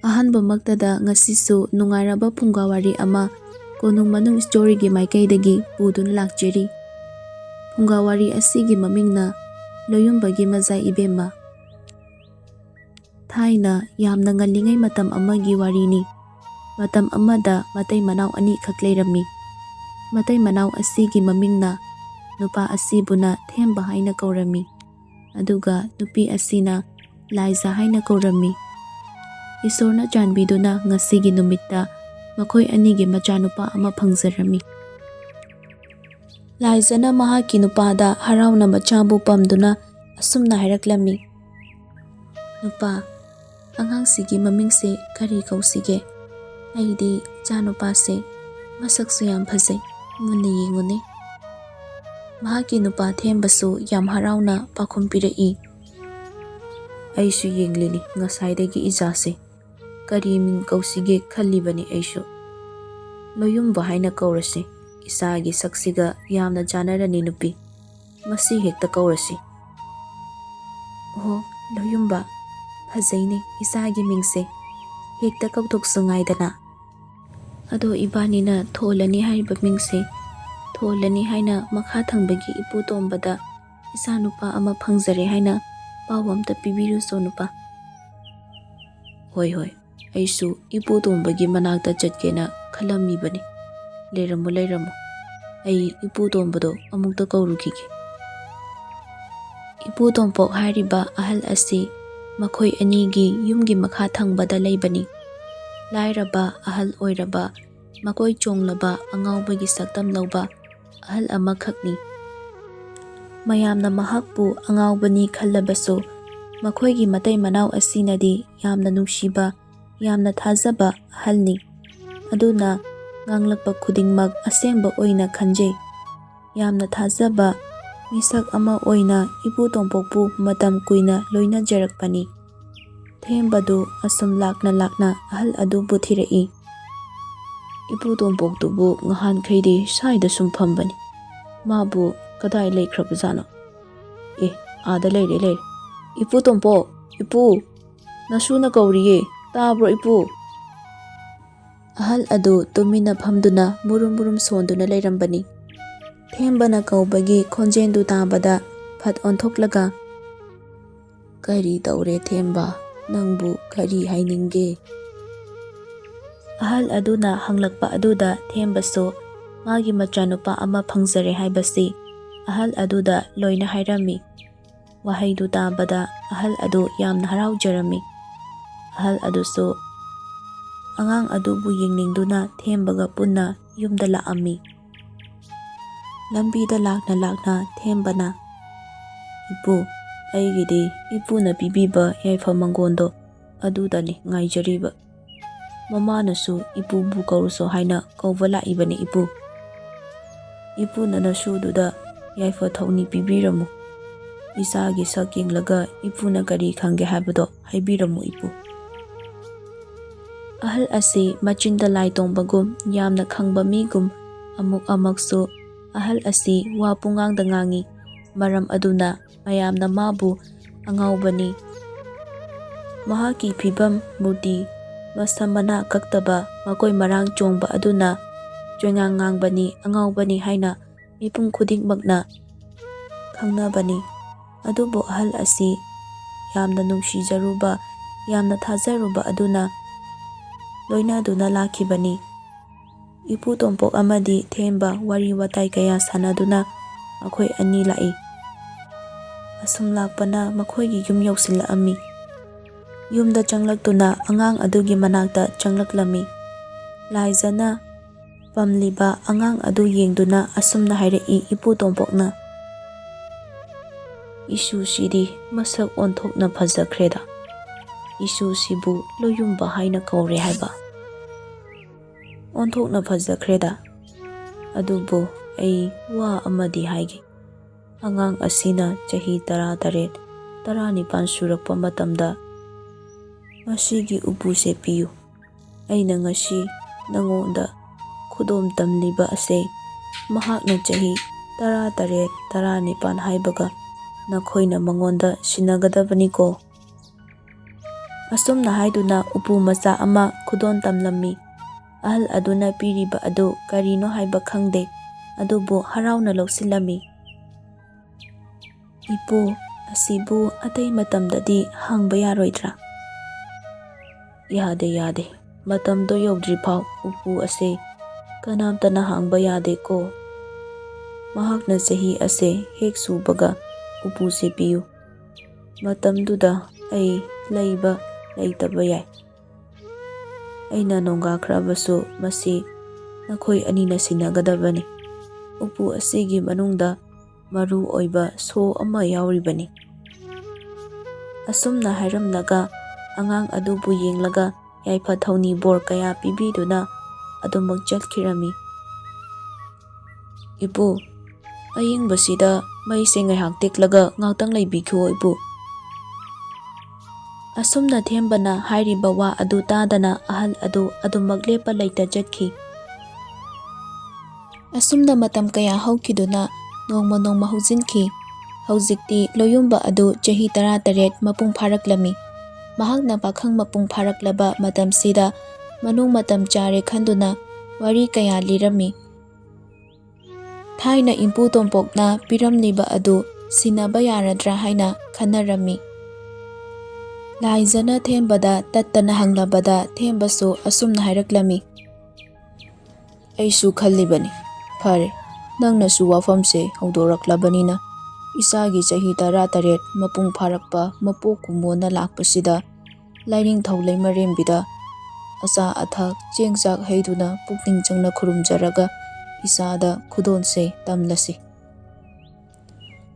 ꯑꯍꯥꯟꯕꯃꯛꯇꯗ ꯉꯁꯤꯁꯨ ꯅꯨꯡꯉꯥꯏꯔꯕ ꯐꯨꯡꯒꯥ ꯋꯥꯔꯤ ꯑꯃ ꯀꯣꯅꯨꯡ ꯃꯅꯨꯡ ꯁ꯭ꯇꯣꯔꯤꯒꯤ ꯃꯥꯏꯀꯩꯗꯒꯤ ꯄꯨꯗꯨꯅ ꯂꯥꯛꯆꯔꯤ꯫ ꯐꯨꯡꯒꯥ ꯋꯥꯔꯤ ꯑꯁꯤꯒꯤ ꯃꯃꯤꯡꯅ ꯂꯣꯏꯌꯨꯝꯕꯒꯤ ꯃꯖꯥꯏꯕꯦꯃ꯫ ꯊꯥꯏꯅ ꯌꯥꯝꯅ ꯉꯜꯂꯤꯉꯩ ꯃꯇꯝ ꯑꯃꯒꯤ ꯋꯥꯔꯤꯅꯤ꯫ ꯃꯇꯝ ꯑꯃꯗ ꯃꯇꯩ ꯃꯅꯥꯎ ꯑꯅꯤꯈꯛ ꯂꯩꯔꯝꯃꯤ꯫ ꯃꯇꯩ ꯃꯅꯥꯎ ꯑꯁꯤꯒꯤ ꯃꯃꯤꯡꯅ ꯅꯨꯄꯥ ꯑꯁꯤꯕꯨꯅ ꯊꯦꯝꯕ ꯍꯥꯏꯅ ꯀꯧꯔꯝꯃꯤ, ꯑꯗꯨꯒ ꯅꯨꯄꯤ ꯑꯁꯤꯅ ꯂꯥꯏꯖꯥ ꯍꯥꯏꯅ ꯀꯧꯔꯝꯃꯤ꯫ ꯏꯁꯣꯔꯅ ꯆꯥꯟꯕꯤꯗꯨꯅ ꯉꯁꯤꯒꯤ ꯅꯨꯃꯤꯠꯇ ꯃꯈꯣꯏ ꯑꯅꯤꯒꯤ ꯃꯆꯥꯅꯨꯄꯥ ꯑꯃ ꯐꯪꯖꯔꯝꯃꯤ꯫ ꯂꯥꯏꯖꯥꯅ ꯃꯍꯥꯛꯀꯤ ꯅꯨꯄꯥꯗ ꯍꯔꯥꯎꯅ ꯃꯆꯥꯕꯨ ꯄꯝꯗꯨꯅ ꯑꯁꯨꯝꯅ ꯍꯥꯏꯔꯛꯂꯝꯃꯤ, "ꯅꯨꯄꯥ, ꯑꯉꯥꯡꯁꯤꯒꯤ ꯃꯃꯤꯡꯁꯦ ꯀꯔꯤ ꯀꯧꯁꯤꯒꯦ? ꯑꯩꯗꯤ ꯏꯆꯥꯅꯨꯄꯥꯁꯦ ꯃꯁꯛꯁꯨ ꯌꯥꯝ ꯐꯖꯩ, ꯃꯨꯟꯅ ꯌꯦꯡꯉꯨꯅꯦ꯫" ꯃꯍꯥꯛꯀꯤ ꯅꯨꯄꯥ ꯊꯦꯝꯕꯁꯨ ꯌꯥꯝ ꯍꯔꯥꯎꯅ ꯄꯥꯎꯈꯨꯝ ꯄꯤꯔꯛꯏ, "ꯑꯩꯁꯨ ꯌꯦꯡꯂꯤꯅꯤ ꯉꯁꯥꯏꯗꯒꯤ ꯏꯆꯥꯁꯦ, ꯀꯔꯤ ꯃꯤꯡ ꯀꯧꯁꯤꯒꯦ ꯈꯜꯂꯤꯕꯅꯤ ꯑꯩꯁꯨ꯫ ꯂꯣꯏꯌꯨꯝꯕ ꯍꯥꯏꯅ ꯀꯧꯔꯁꯤ, ꯏꯆꯥꯒꯤ ꯁꯛꯁꯤꯒ ꯌꯥꯝꯅ ꯆꯥꯟꯅꯔꯅꯤ ꯅꯨꯄꯤ, ꯃꯁꯤ ꯍꯦꯛꯇ ꯀꯧꯔꯁꯤ꯫" "ꯑꯣ ꯂꯣꯏꯌꯨꯝꯕ, ꯐꯖꯩꯅꯦ ꯏꯆꯥꯒꯤ ꯃꯤꯡꯁꯦ, ꯍꯦꯛꯇ ꯀꯧꯊꯣꯛꯁꯨ ꯉꯥꯏꯗꯅ꯫ ꯑꯗꯣ ꯏꯕꯥꯅꯤꯅ ꯊꯣꯜꯂꯅꯤ ꯍꯥꯏꯔꯤꯕ ꯃꯤꯡꯁꯦ, ꯊꯣꯜꯂꯅꯤ ꯍꯥꯏꯅ ꯃꯈꯥ ꯊꯪꯕꯒꯤ ꯏꯄꯨꯇꯣꯝꯕꯗ ꯏꯆꯥꯅꯨꯄꯥ ꯑꯃ ꯐꯪꯖꯔꯦ ꯍꯥꯏꯅ ꯄꯥꯎ ꯑꯝꯇ ꯄꯤꯕꯤꯔꯨꯆꯣ ꯅꯨꯄꯥ." "ꯍꯣꯏ ꯍꯣꯏ, ꯑꯩꯁꯨ ꯏꯄꯨꯇꯣꯝꯕꯒꯤ ꯃꯅꯥꯛꯇ ꯆꯠꯀꯦꯅ ꯈꯜꯂꯝꯃꯤꯕꯅꯤ꯫ ꯂꯩꯔꯝꯃꯨ ꯂꯩꯔꯝꯃꯨ, ꯑꯩ ꯏꯄꯨꯇꯣꯝꯕꯗꯣ ꯑꯃꯨꯛꯇ ꯀꯧꯔꯨꯈꯤꯒꯦ꯫" ꯏꯄꯨꯇꯣꯝꯄꯣꯛ ꯍꯥꯏꯔꯤꯕ ꯑꯍꯜ ꯑꯁꯤ ꯃꯈꯣꯏ ꯑꯅꯤꯒꯤ ꯌꯨꯝꯒꯤ ꯃꯈꯥ ꯊꯪꯕꯗ ꯂꯩꯕꯅꯤ꯫ ꯂꯥꯏꯔꯕ, ꯑꯍꯜ ꯑꯣꯏꯔꯕ, ꯃꯀꯣꯏ ꯆꯣꯡꯂꯕ, ꯑꯉꯥꯎꯕꯒꯤ ꯁꯛꯇꯝ ꯂꯧꯕ ꯑꯍꯜ ꯑꯃꯈꯛꯅꯤ꯫ ꯃꯌꯥꯝꯅ ꯃꯍꯥꯛꯄꯨ ꯑꯉꯥꯎꯕꯅꯤ ꯈꯜꯂꯕꯁꯨ ꯃꯈꯣꯏꯒꯤ ꯃꯇꯩ ꯃꯅꯥꯎ ꯑꯁꯤꯅꯗꯤ ꯌꯥꯝꯅ ꯅꯨꯡꯁꯤꯕ, ꯌꯥꯝꯅ ꯊꯥꯖꯕ ꯑꯍꯜꯅꯤ, ꯑꯗꯨꯅ ꯉꯥꯡꯂꯛꯄ ꯈꯨꯗꯤꯡꯃꯛ ꯑꯁꯦꯡꯕ ꯑꯣꯏꯅ ꯈꯟꯖꯩ꯫ ꯌꯥꯝꯅ ꯊꯥꯖꯕ ꯃꯤꯁꯛ ꯑꯃ ꯑꯣꯏꯅ ꯏꯄꯨꯇꯣꯝꯄꯣꯛꯄꯨ ꯃꯇꯝ ꯀꯨꯏꯅ ꯂꯣꯏꯅꯖꯔꯛꯄꯅꯤ꯫ ꯊꯦꯝꯕꯗꯨ ꯑꯁꯨꯝ ꯂꯥꯛꯅ ꯂꯥꯛꯅ ꯑꯍꯜ ꯑꯗꯨꯕꯨ ꯊꯤꯔꯛꯏ꯫ "ꯏꯄꯨꯇꯣꯝꯄꯣꯛꯇꯨꯕꯨ ꯉꯍꯥꯟꯈꯩꯗꯤ ꯁ꯭ꯋꯥꯏꯗ ꯁꯨꯝ ꯐꯝꯕꯅꯤ, ꯃꯥꯕꯨ ꯀꯗꯥꯏ ꯂꯩꯈ꯭ꯔꯕꯖꯥꯠꯅꯣ? ꯑꯦ, ꯑꯥꯗ ꯂꯩꯔꯦ ꯂꯩꯔꯦ, ꯏꯄꯨꯇꯣꯝꯄꯣꯛ, ꯏꯄꯨ, ꯅꯁꯨꯅ ꯀꯧꯔꯤꯌꯦ, ꯇꯥꯕ꯭ꯔꯣ ꯏꯄꯨ?" ꯑꯍꯜ ꯑꯗꯨ ꯇꯨꯃꯤꯟꯅ ꯐꯝꯗꯨꯅ ꯃꯨꯔꯨꯝ ꯃꯨꯔꯨꯝ ꯁꯣꯟꯗꯨꯅ ꯂꯩꯔꯝꯕꯅꯤ꯫ ꯊꯦꯝꯕꯅ ꯀꯧꯕꯒꯤ ꯈꯣꯟꯖꯦꯜꯗꯨ ꯇꯥꯕꯗ ꯐꯠ ꯑꯣꯟꯊꯣꯛꯂꯒ, "ꯀꯔꯤ ꯇꯧꯔꯦ ꯊꯦꯝꯕ, ꯅꯪꯕꯨ ꯀꯔꯤ ꯍꯥꯏꯅꯤꯡꯒꯦ?" ꯑꯍꯜ ꯑꯗꯨꯅ ꯍꯪꯂꯛꯄ ꯑꯗꯨꯗ ꯊꯦꯝꯕꯁꯨ ꯃꯥꯒꯤ ꯃꯆꯥꯅꯨꯄꯥ ꯑꯃ ꯐꯪꯖꯔꯦ ꯍꯥꯏꯕꯁꯤ ꯑꯍꯜ ꯑꯗꯨꯗ ꯂꯣꯏꯅ ꯍꯥꯏꯔꯝꯃꯤ꯫ ꯋꯥꯍꯩꯗꯨ ꯇꯥꯕꯗ ꯑꯍꯜ ꯑꯗꯨ ꯌꯥꯝꯅ ꯍꯔꯥꯎꯖꯔꯝꯃꯤ꯫ ꯑꯍꯜ ꯑꯗꯨꯁꯨ ꯑꯉꯥꯡ ꯑꯗꯨꯕꯨ ꯌꯦꯡꯅꯤꯡꯗꯨꯅ ꯊꯦꯝꯕꯒ ꯄꯨꯟꯅ ꯌꯨꯝꯗ ꯂꯥꯛꯑꯝꯃꯤ꯫ ꯂꯝꯕꯤꯗ ꯂꯥꯛꯅ ꯂꯥꯛꯅ ꯊꯦꯝꯕꯅ, "ꯏꯄꯨ, ꯑꯩꯒꯤꯗꯤ ꯏꯄꯨꯅ ꯄꯤꯕꯤꯕ ꯌꯥꯏꯐ ꯃꯪꯒꯣꯜꯗꯣ ꯑꯗꯨꯗꯅꯤ ꯉꯥꯏꯖꯔꯤꯕ꯫ ꯃꯃꯥꯅꯁꯨ ꯏꯄꯨꯕꯨ ꯀꯧꯔꯨꯆꯣ ꯍꯥꯏꯅ ꯀꯧꯕ ꯂꯥꯛꯏꯕꯅꯤ ꯏꯄꯨ꯫ ꯏꯄꯨꯅ ꯅꯁꯨꯗꯨꯗ ꯌꯥꯏꯐ ꯊꯧꯅꯤ ꯄꯤꯕꯤꯔꯝꯃꯨ, ꯏꯆꯥꯒꯤ ꯁꯛ ꯌꯦꯡꯂꯒ ꯏꯄꯨꯅ ꯀꯔꯤ ꯈꯪꯒꯦ ꯍꯥꯏꯕꯗꯣ ꯍꯥꯏꯕꯤꯔꯝꯃꯨ ꯏꯄꯨ." ꯑꯍꯜ ꯑꯁꯤ ꯃꯆꯤꯟꯗ ꯂꯥꯏ ꯇꯣꯡꯕꯒꯨꯝ ꯌꯥꯝꯅ ꯈꯪꯕ ꯃꯤꯒꯨꯝ ꯑꯃꯨꯛ ꯑꯃꯛꯁꯨ ꯑꯍꯜ ꯑꯁꯤ ꯋꯥ ꯄꯨꯡꯉꯥꯡꯗ ꯉꯥꯡꯏ, ꯃꯔꯝ ꯑꯗꯨꯅ ꯃꯌꯥꯝꯅ ꯃꯥꯕꯨ ꯑꯉꯥꯎꯕꯅꯤ, ꯃꯍꯥꯛꯀꯤ ꯐꯤꯚꯝ ꯃꯨꯔꯇꯤ, ꯃꯁꯝ ꯃꯅꯥ ꯀꯛꯇꯕ, ꯃꯀꯣꯏ ꯃꯔꯥꯡ ꯆꯣꯡꯕ ꯑꯗꯨꯅ ꯆꯣꯏꯉꯥꯡ ꯉꯥꯡꯕꯅꯤ, ꯑꯉꯥꯎꯕꯅꯤ ꯍꯥꯏꯅ ꯃꯤꯄꯨꯝ ꯈꯨꯗꯤꯡꯃꯛꯅ ꯈꯪꯅꯕꯅꯤ꯫ ꯑꯗꯨꯕꯨ ꯑꯍꯜ ꯑꯁꯤ ꯌꯥꯝꯅ ꯅꯨꯡꯁꯤꯖꯔꯨꯕ, ꯌꯥꯝꯅ ꯊꯥꯖꯔꯨꯕ ꯑꯗꯨꯅ ꯂꯣꯏꯅꯗꯨꯅ ꯂꯥꯛꯈꯤꯕꯅꯤ꯫ ꯏꯄꯨꯇꯣꯝꯄꯣꯛ ꯑꯃꯗꯤ ꯊꯦꯝꯕ ꯋꯥꯔꯤ ꯋꯥꯇꯥꯏ ꯀꯌꯥ ꯁꯥꯅꯗꯨꯅ ꯃꯈꯣꯏ ꯑꯅꯤ ꯂꯥꯛꯏ꯫ ꯑꯁꯨꯝ ꯂꯥꯛꯄꯅ ꯃꯈꯣꯏꯒꯤ ꯌꯨꯝ ꯌꯧꯁꯤꯜꯂꯛꯑꯝꯃꯤ꯫ ꯌꯨꯝꯗ ꯆꯪꯂꯛꯇꯨꯅ ꯑꯉꯥꯡ ꯑꯗꯨꯒꯤ ꯃꯅꯥꯛꯇ ꯆꯪꯂꯛꯂꯝꯃꯤ꯫ ꯂꯥꯏꯖꯥꯅ ꯄꯝꯂꯤꯕ ꯑꯉꯥꯡ ꯑꯗꯨ ꯌꯦꯡꯗꯨꯅ ꯑꯁꯨꯝꯅ ꯍꯥꯏꯔꯛꯏ ꯏꯄꯨꯇꯣꯝꯄꯣꯛꯅ, "ꯏꯁꯨꯁꯤꯗꯤ ꯃꯁꯛ ꯑꯣꯟꯊꯣꯛꯅ ꯐꯖꯈ꯭ꯔꯦꯗ, ꯏꯁꯨꯁꯤꯕꯨ ꯂꯣꯏꯌꯨꯝꯕ ꯍꯥꯏꯅ ꯀꯧꯔꯦ ꯍꯥꯏꯕ? ꯑꯣꯟꯊꯣꯛꯅ ꯐꯖꯈ꯭ꯔꯦꯗ, ꯑꯗꯨꯕꯨ ꯑꯩ ꯋꯥ ꯑꯃꯗꯤ ꯍꯥꯏꯒꯦ, ꯑꯉꯥꯡ ꯑꯁꯤꯅ ꯆꯍꯤ 18, 19 ꯁꯨꯔꯛꯄ ꯃꯇꯝꯗ ꯃꯁꯤꯒꯤ ꯎꯄꯨꯁꯦ ꯄꯤꯌꯨ꯫ ꯑꯩꯅ ꯉꯁꯤ ꯅꯉꯣꯟꯗ ꯈꯨꯗꯣꯝ ꯇꯝꯂꯤꯕ ꯑꯁꯦ ꯃꯍꯥꯛꯅ ꯆꯍꯤ 18, 19 ꯍꯥꯏꯕꯒ ꯅꯈꯣꯏꯅ ꯃꯉꯣꯟꯗ ꯁꯤꯟꯅꯒꯗꯕꯅꯤꯀꯣ꯫ ꯑꯁꯨꯝꯅ ꯍꯥꯏꯗꯨꯅ ꯎꯄꯨ ꯃꯆꯥ ꯑꯃ ꯈꯨꯗꯣꯟ ꯇꯝꯂꯝꯃꯤ꯫ ꯑꯍꯜ ꯑꯗꯨꯅ ꯄꯤꯔꯤꯕ ꯑꯗꯨ ꯀꯔꯤꯅꯣ ꯍꯥꯏꯕ ꯈꯪꯗꯦ, ꯑꯗꯨꯕꯨ ꯍꯔꯥꯎꯅ ꯂꯧꯁꯤꯜꯂꯝꯃꯤ꯫ ꯏꯄꯨ, ꯑꯁꯤꯕꯨ ꯑꯇꯩ ꯃꯇꯝꯗꯗꯤ ꯍꯪꯕ ꯌꯥꯔꯣꯏꯗ꯭ꯔꯥ? ꯌꯥꯗꯦ ꯌꯥꯗꯦ, ꯃꯇꯝꯗꯣ ꯌꯧꯗ꯭ꯔꯤꯐꯥꯎ ꯎꯄꯨ ꯑꯁꯦ ꯀꯅꯥꯝꯇꯅ ꯍꯥꯡꯕ ꯌꯥꯗꯦꯀꯣ꯫ ꯃꯍꯥꯛꯅ ꯆꯍꯤ ꯑꯁꯦ ꯍꯦꯛ ꯁꯨꯕꯒ ꯎꯄꯨꯁꯦ ꯄꯤꯌꯨ꯫ ꯃꯇꯝꯗꯨꯗ ꯑꯩ ꯂꯩꯕ ꯂꯩꯇꯕ ꯌꯥꯏ꯫ ꯑꯩꯅ ꯅꯣꯡꯒꯥꯈ꯭ꯔꯕꯁꯨ ꯃꯁꯤ ꯅꯈꯣꯏ ꯑꯅꯤꯅ ꯁꯤꯟꯅꯒꯗꯕꯅꯤ꯫ ꯎꯄꯨ ꯑꯁꯤꯒꯤ ꯃꯅꯨꯡꯗ ꯃꯔꯨ ꯑꯣꯏꯕ ꯁꯣ ꯑꯃ ꯌꯥꯎꯔꯤꯕꯅꯤ꯫ ꯑꯁꯨꯝꯅ ꯍꯥꯏꯔꯝꯂꯒ ꯑꯉꯥꯡ ꯑꯗꯨꯕꯨ ꯌꯦꯡꯂꯒ ꯌꯥꯏꯐ ꯊꯧꯅꯤ ꯕꯣꯔ ꯀꯌꯥ ꯄꯤꯕꯤꯗꯨꯅ ꯑꯗꯨꯃꯛ ꯆꯠꯈꯤꯔꯝꯃꯤ꯫ ꯏꯄꯨ, ꯑꯏꯪꯕꯁꯤꯗ ꯃꯩꯁꯦ ꯉꯥꯏꯍꯥꯛ ꯇꯦꯛꯂꯒ ꯉꯥꯛꯇꯪ ꯂꯩꯕꯤꯈꯣ ꯏꯄꯨ꯫ ꯑꯁꯨꯝꯅ ꯊꯦꯝꯕꯅ ꯍꯥꯏꯔꯤꯕ ꯋꯥ ꯑꯗꯨ ꯇꯥꯗꯅ ꯑꯍꯜ ꯑꯗꯨ ꯑꯗꯨꯃꯛ ꯂꯦꯞꯄ ꯂꯩꯇ ꯆꯠꯈꯤ꯫ ꯑꯁꯨꯝꯅ ꯃꯇꯝ ꯀꯌꯥ ꯍꯧꯈꯤꯗꯨꯅ ꯅꯣꯡꯃ ꯅꯣꯡꯃ ꯍꯧꯖꯤꯟꯈꯤ꯫ ꯍꯧꯖꯤꯛꯇꯤ ꯂꯣꯌꯨꯝꯕ ꯑꯗꯨ ꯆꯍꯤ 18 ꯃꯄꯨꯡ ꯐꯥꯔꯛꯂꯝꯃꯤ꯫ ꯃꯍꯥꯛꯅ ꯄꯥꯈꯪ ꯃꯄꯨꯡ ꯐꯥꯔꯛꯂꯕ ꯃꯇꯝꯁꯤꯗ ꯃꯅꯨꯡ ꯃꯇꯝ ꯆꯥꯔꯦ ꯈꯟꯗꯨꯅ ꯋꯥꯔꯤ ꯀꯌꯥ ꯂꯤꯔꯝꯃꯤ꯫ ꯊꯥꯏꯅ ꯏꯄꯨ ꯇꯣꯝꯄꯣꯛꯅ ꯄꯤꯔꯝꯂꯤꯕ ꯑꯗꯨ ꯁꯤꯟꯅꯕ ꯌꯥꯔꯗ꯭ꯔꯥ ꯍꯥꯏꯅ ꯈꯟꯅꯔꯝꯃꯤ꯫ ꯂꯥꯏꯖꯅ ꯊꯦꯝꯕꯗ ꯇꯠꯇꯅ ꯍꯪꯂꯕꯗ ꯊꯦꯝꯕꯁꯨ ꯑꯁꯨꯝꯅ ꯍꯥꯏꯔꯛꯂꯝꯃꯤ꯫ ꯑꯩꯁꯨ ꯈꯜꯂꯤꯕꯅꯤ, ꯐꯔꯦ, ꯅꯪꯅꯁꯨ ꯋꯥꯐꯝꯁꯦ ꯍꯧꯗꯣꯔꯛꯂꯕꯅꯤꯅ ꯏꯆꯥꯒꯤ ꯆꯍꯤ 18 ꯃꯄꯨꯡ ꯐꯥꯔꯛꯄ ꯃꯄꯣꯛ ꯀꯨꯝꯑꯣꯟꯅ ꯂꯥꯛꯄꯁꯤꯗ ꯂꯥꯏꯅꯤꯡꯊꯧ ꯂꯩꯃꯔꯦꯝꯕꯤꯗ ꯑꯆꯥ ꯑꯊꯛ ꯆꯦꯡ ꯆꯥꯛ ꯍꯩꯗꯨꯅ ꯄꯨꯛꯅꯤꯡ ꯆꯪꯅ ꯈꯨꯔꯨꯝꯖꯔꯒ ꯏꯆꯥꯗ ꯈꯨꯗꯣꯜꯁꯦ ꯇꯝꯂꯁꯤ꯫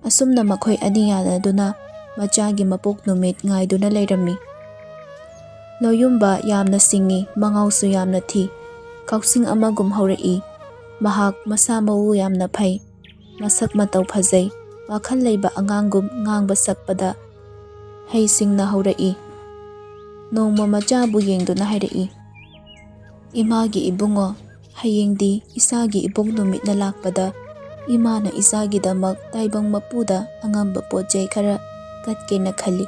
ꯑꯁꯨꯝꯅ ꯃꯈꯣꯏ ꯑꯅꯤ ꯌꯥꯅꯗꯨꯅ ꯃꯆꯥꯒꯤ ꯃꯄꯣꯛ ꯅꯨꯃꯤꯠ ꯉꯥꯏꯗꯨꯅ ꯂꯩꯔꯝꯃꯤ꯫ ꯂꯣꯌꯨꯝꯕ ꯌꯥꯝꯅ ꯁꯤꯡꯉꯤ, ꯃꯉꯥꯎꯁꯨ ꯌꯥꯝꯅ ꯊꯤ, ꯀꯥꯎꯁꯤꯡ ꯑꯃꯒꯨꯝ ꯍꯧꯔꯛꯏ꯫ ꯃꯍꯥꯛ ꯃꯁꯥ ꯃꯎ ꯌꯥꯝꯅ ꯐꯩ, ꯃꯁꯛ ꯃꯇꯧ ꯐꯖꯩ, ꯋꯥꯈꯜ ꯂꯩꯕ ꯑꯉꯥꯡꯒꯨꯝ ꯉꯥꯡꯕ ꯁꯛꯄꯗ ꯍꯩꯁꯤꯡꯅ ꯍꯧꯔꯛꯏ꯫ ꯅꯣꯡꯃ ꯃꯆꯥꯕꯨ ꯌꯦꯡꯗꯨꯅ ꯍꯥꯏꯔꯛꯏ, ꯏꯃꯥꯒꯤ ꯏꯕꯨꯡꯉꯣ, ꯍꯌꯦꯡꯗꯤ ꯏꯆꯥꯒꯤ ꯏꯄꯣꯛ ꯅꯨꯃꯤꯠꯅ ꯂꯥꯛꯄꯗ ꯏꯃꯥꯅ ꯏꯆꯥꯒꯤꯗꯃꯛ ꯇꯥꯏꯕꯪ ꯃꯄꯨꯗ ꯑꯉꯝꯕ ꯄꯣꯠꯆꯩ ꯈꯔ ꯀꯠꯀꯦꯅ ꯈꯜꯂꯤ꯫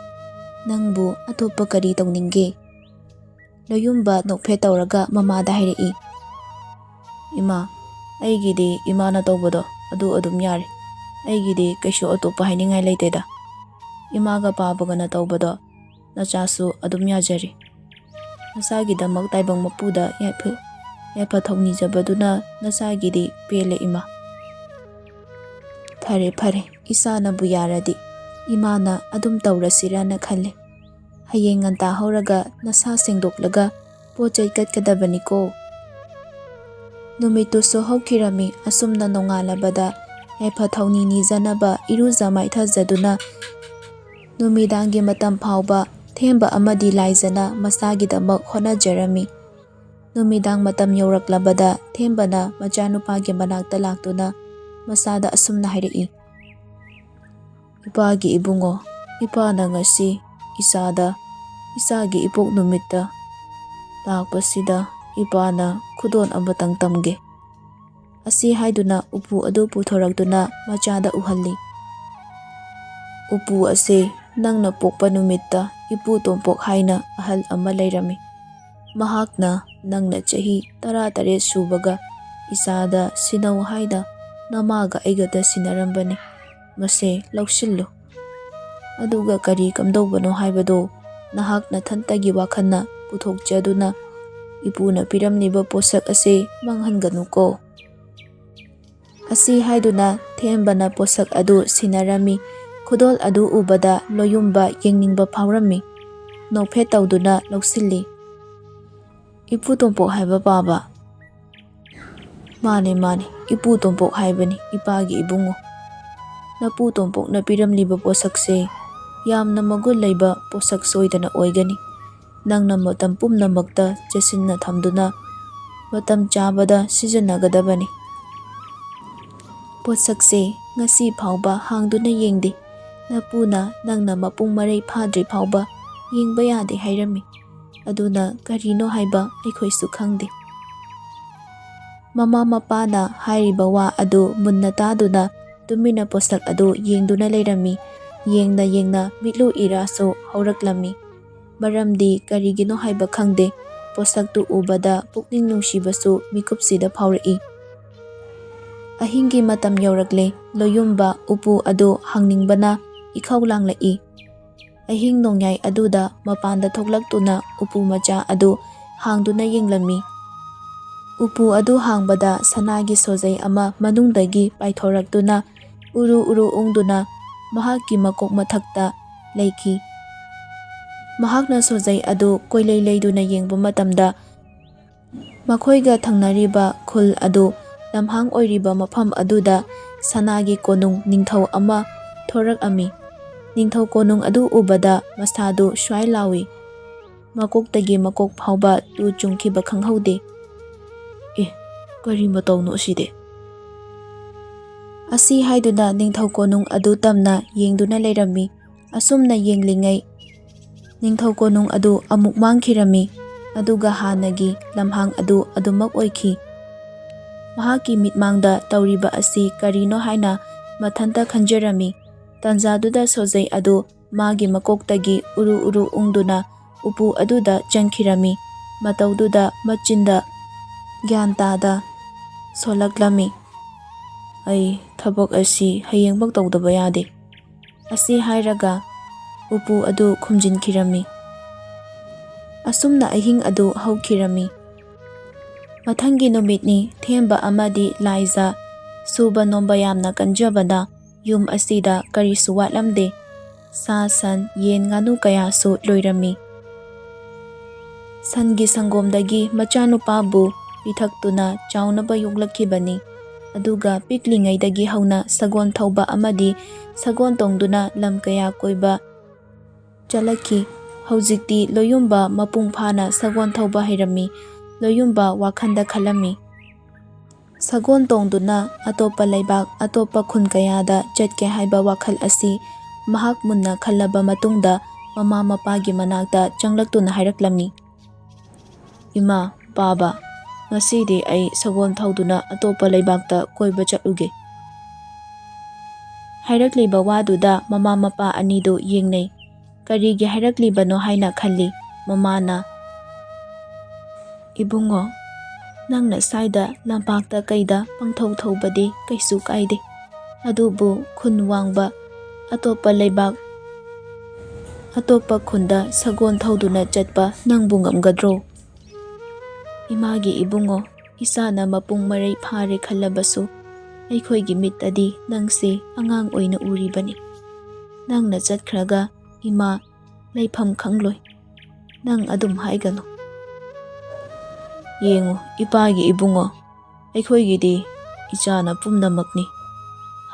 ꯅꯪꯕꯨ ꯑꯇꯣꯞꯄ ꯀꯔꯤ ꯇꯧꯅꯤꯡꯒꯦ? ꯂꯣꯌꯨꯝꯕ ꯅꯣꯛꯐꯦꯠ ꯇꯧꯔꯒ ꯃꯃꯥꯗ ꯍꯥꯏꯔꯛꯏ, ꯏꯃꯥ, ꯑꯩꯒꯤꯗꯤ ꯏꯃꯥꯅ ꯇꯧꯕꯗꯣ ꯑꯗꯨ ꯑꯗꯨꯝ ꯌꯥꯔꯦ꯫ ꯑꯩꯒꯤꯗꯤ ꯀꯩꯁꯨ ꯑꯇꯣꯞꯄ ꯍꯥꯏꯅꯤꯡꯉꯥꯏ ꯂꯩꯇꯦꯗ꯫ ꯏꯃꯥꯒ ꯄꯥꯕꯒꯅ ꯇꯧꯕꯗꯣ ꯅꯆꯥꯁꯨ ꯑꯗꯨꯝ ꯌꯥꯖꯔꯤ꯫ ꯅꯆꯥꯒꯤꯗꯃꯛ ꯇꯥꯏꯕꯪ ꯃꯄꯨꯗ ꯌꯥꯏꯐ ꯊꯧꯅꯤꯖꯕꯗꯨꯅ ꯅꯆꯥꯒꯤꯗꯤ ꯄꯦꯜꯂꯦ ꯏꯃꯥ꯫ ꯐꯔꯦ ꯐꯔꯦ, ꯏꯆꯥꯅꯕꯨ ꯌꯥꯔꯗꯤ ꯏꯃꯥꯅ ꯑꯗꯨꯝ ꯇꯧꯔꯁꯤꯔꯅ ꯈꯜꯂꯦ꯫ ꯍꯌꯦꯡ ꯉꯟꯇꯥ ꯍꯧꯔꯒ ꯅꯁꯥ ꯁꯦꯡꯗꯣꯛꯂꯒ ꯄꯣꯠꯆꯩ ꯀꯠꯀꯗꯕꯅꯤꯀꯣ꯫ ꯅꯨꯃꯤꯠꯇꯨꯁꯨ ꯍꯧꯈꯤꯔꯝꯃꯤ꯫ ꯑꯁꯨꯝꯅ ꯅꯣꯡꯉꯥꯜꯂꯕꯗ ꯌꯥꯏꯐ ꯊꯧꯅꯤ ꯅꯤꯖꯅꯕ ꯏꯔꯨꯖ ꯃꯥꯏꯊꯖꯗꯨꯅ ꯅꯨꯃꯤꯗꯥꯡꯒꯤ ꯃꯇꯝ ꯐꯥꯎꯕ ꯊꯦꯝꯕ ꯑꯃꯗꯤ ꯂꯥꯏꯖꯅ ꯃꯆꯥꯒꯤꯗꯃꯛ ꯍꯣꯠꯅꯖꯔꯝꯃꯤ꯫ ꯅꯨꯃꯤꯗꯥꯡ ꯃꯇꯝ ꯌꯧꯔꯛꯂꯕꯗ ꯊꯦꯝꯕꯅ ꯃꯆꯥꯅꯨꯄꯥꯒꯤ ꯃꯅꯥꯛꯇ ꯂꯥꯛꯇꯨꯅ ꯃꯆꯥꯗ ꯑꯁꯨꯝꯅ ꯍꯥꯏꯔꯛꯏ, ꯏꯄꯥꯒꯤ ꯏꯕꯨꯡꯉꯣ, ꯏꯄꯥꯅ ꯉꯁꯤ ꯏꯆꯥꯒꯤ ꯏꯄꯣꯛ ꯅꯨꯃꯤꯠꯇ ꯂꯥꯛꯄꯁꯤꯗ ꯏꯄꯥꯅ ꯈꯨꯗꯣꯜ ꯑꯃꯇꯪ ꯇꯝꯒꯦ꯫ ꯑꯁꯤ ꯍꯥꯏꯗꯨꯅ ꯎꯄꯨ ꯑꯗꯨ ꯄꯨꯊꯣꯔꯛꯇꯨꯅ ꯃꯆꯥꯗ ꯎꯍꯜꯂꯤ꯫ ꯎꯄꯨ ꯑꯁꯦ ꯅꯪꯅ ꯄꯣꯛꯄ ꯅꯨꯃꯤꯠꯇ ꯏꯄꯨ ꯇꯣꯝꯄꯣꯛ ꯍꯥꯏꯅ ꯑꯍꯜ ꯑꯃ ꯂꯩꯔꯝꯃꯤ꯫ ꯃꯍꯥꯛꯅ ꯅꯪꯅ ꯆꯍꯤ 18 ꯁꯨꯕꯒ ꯏꯆꯥꯗ ꯁꯤꯟꯅꯧ ꯍꯥꯏꯅ ꯅꯃꯥꯒ ꯑꯩꯒꯗ ꯁꯤꯟꯅꯔꯝꯕꯅꯤ꯫ ꯃꯁꯦ ꯂꯧꯁꯤꯜꯂꯨ꯫ ꯑꯗꯨꯒ ꯀꯔꯤ ꯀꯝꯗꯧꯕꯅꯣ ꯍꯥꯏꯕꯗꯣ ꯅꯍꯥꯛ ꯅꯊꯟꯇꯒꯤ ꯋꯥꯈꯜꯅ ꯄꯨꯊꯣꯛꯆꯗꯨꯅ ꯏꯄꯨꯅ ꯄꯤꯔꯝꯂꯤꯕ ꯄꯣꯠꯁꯛ ꯑꯁꯤ ꯃꯥꯡꯍꯟꯒꯅꯨꯀꯣ꯫ ꯑꯁꯤ ꯍꯥꯏꯗꯨꯅ ꯊꯦꯝꯕꯅ ꯄꯣꯠꯁꯛ ꯑꯗꯨ ꯁꯤꯟꯅꯔꯝꯃꯤ꯫ ꯈꯨꯗꯣꯜ ꯑꯗꯨ ꯎꯕꯗ ꯂꯣꯌꯨꯝꯕ ꯌꯦꯡꯅꯤꯡꯕ ꯐꯥꯎꯔꯝꯃꯤ꯫ ꯅꯣꯛꯐꯦꯠ ꯇꯧꯗꯨꯅ ꯂꯧꯁꯤꯜꯂꯤ꯫ ꯏꯄꯨ ꯇꯣꯝꯄꯣꯛ ꯍꯥꯏꯕ ꯄꯥꯕ? ꯃꯥꯅꯦ ꯃꯥꯅꯦ, ꯏꯄꯨ ꯇꯣꯝꯄꯣꯛ ꯍꯥꯏꯕꯅꯤ, ꯏꯄꯥꯒꯤ ꯏꯕꯨꯡꯉꯣ꯫ ꯅꯄꯨ ꯇꯣꯝꯄꯣꯛꯅ ꯄꯤꯔꯝꯂꯤꯕ ꯄꯣꯠꯁꯛꯁꯦ ꯌꯥꯝꯅ ꯃꯒꯨꯟ ꯂꯩꯕ ꯄꯣꯠꯁꯛ ꯁꯣꯏꯗꯅ ꯑꯣꯏꯒꯅꯤ꯫ ꯅꯪꯅ ꯃꯇꯝ ꯄꯨꯝꯅꯃꯛꯇ ꯆꯦꯠꯁꯤꯟꯅ ꯊꯝꯗꯨꯅ ꯃꯇꯝ ꯆꯥꯕꯗ ꯁꯤꯖꯤꯟꯅꯒꯗꯕꯅꯤ꯫ ꯄꯣꯠꯁꯛꯁꯦ ꯉꯁꯤ ꯐꯥꯎꯕ ꯍꯥꯡꯗꯨꯅ ꯌꯦꯡꯗꯦ꯫ ꯅꯄꯨꯅ ꯅꯪꯅ ꯃꯄꯨꯡ ꯃꯔꯩ ꯐꯥꯗ꯭ꯔꯤ ꯐꯥꯎꯕ ꯌꯦꯡꯕ ꯌꯥꯗꯦ ꯍꯥꯏꯔꯝꯃꯤ꯫ ꯑꯗꯨꯅ ꯀꯔꯤꯅꯣ ꯍꯥꯏꯕ ꯑꯩꯈꯣꯏꯁꯨ ꯈꯪꯗꯦ꯫ ꯃꯃꯥ ꯃꯄꯥꯅ ꯍꯥꯏꯔꯤꯕ ꯋꯥ ꯑꯗꯨ ꯃꯨꯟꯅ ꯇꯥꯗꯨꯅ ꯇꯨꯃꯤꯟꯅ ꯄꯣꯠꯁꯛ ꯑꯗꯨ ꯌꯦꯡꯗꯨꯅ ꯂꯩꯔꯝꯃꯤ꯫ ꯌꯦꯡꯅ ꯌꯦꯡꯅ ꯃꯤꯠꯂꯨ ꯏꯔꯥꯁꯨ ꯍꯧꯔꯛꯂꯝꯃꯤ꯫ Maramdi karigino haiba khangde, posaktu ubada pukning nungshibasu mikupsida phaurei. Ahingi matam yaurakle, Loiyumba upu adu hangningbana ikhau langlai. Ahing nongyai aduda mapanda thoklaktuna upu macha adu hangduna yenglami. Upu adu hangbada sanagi sojai ama manungdagi paithoraktuna uru ungduna mahakki makok mathakta leiki. Mahakna sojai adu koilei leiduna yengba matamda makhoiga thangnariba khul adu lamhang oiriba mafam aduda sanagi konung ningthau ama thorak ami. Ningthau konung adu ubada masadu shwai lawi. Makoktagi makok phauba tu chungkhiba khanghaude. Kari matauno aside. Asi haiduna ningthau konung adu tamna yengduna leirami. Asumna yenglingai ningthau konung adu amuk mangkhirami. Aduga hanagi lamhang adu adumak oikhi. Mahaki mitmangda tauriba asi karino haina mathanta khanjarami. Tanjaduda sojai adu magi makoktagi uru ungduna upu aduda changkhirami. Mataududa machinda gyantada solaklami. Ai thabak asi hayengmak tawdaba yade. Asi hairaga upu adu khumjinkhirami. Asumna ahing adu haukhirami. Mathangi numitni themba amadi laiza suba nomba yamna kanjabana yum asida karisu watlamde. Sa san yen nganu kayasu loirami. Sangi sangomdagi machanupabu pithak-tuna chaunaba yuklakhibani. Aduga piklingaidagi hauna sagon thauba amadi sagon tongduna lam kaya koiba chalakhi. Haujikti Loiyumba mapung phana sagon thauba hairami. Loiyumba wakhanda khalami. Sagon tongduna atopa leibak atopa khun kayada chatke haiba wakhal asi mahak munna khallaba matungda mama mapagi manakta changlaktuna hairaklami. Ima, baba, ngasidi ay sagon thauduna atopa leibakta koiba chatluge. Hairakliba waduda mama mapa anido yengnei. Karigi hairakliba haina khalli. Mamana, Ibungo, nangna saida lampakta kaida pangthau thaubadi kaisu kaide. Adubu khun wangba atopa leibak atopa khunda sagon thauduna chatpa nangbu ngamgadro. Imagi ibungo, isana mapung marai phare khallabasu aikhoigi mitadi nangsi angang oina uribani. Nangna chatkhraga ima leifam khangloi. Nang adum haigano. Yengo ipagi ibungo, aikhoigidi ichana pumnamakni.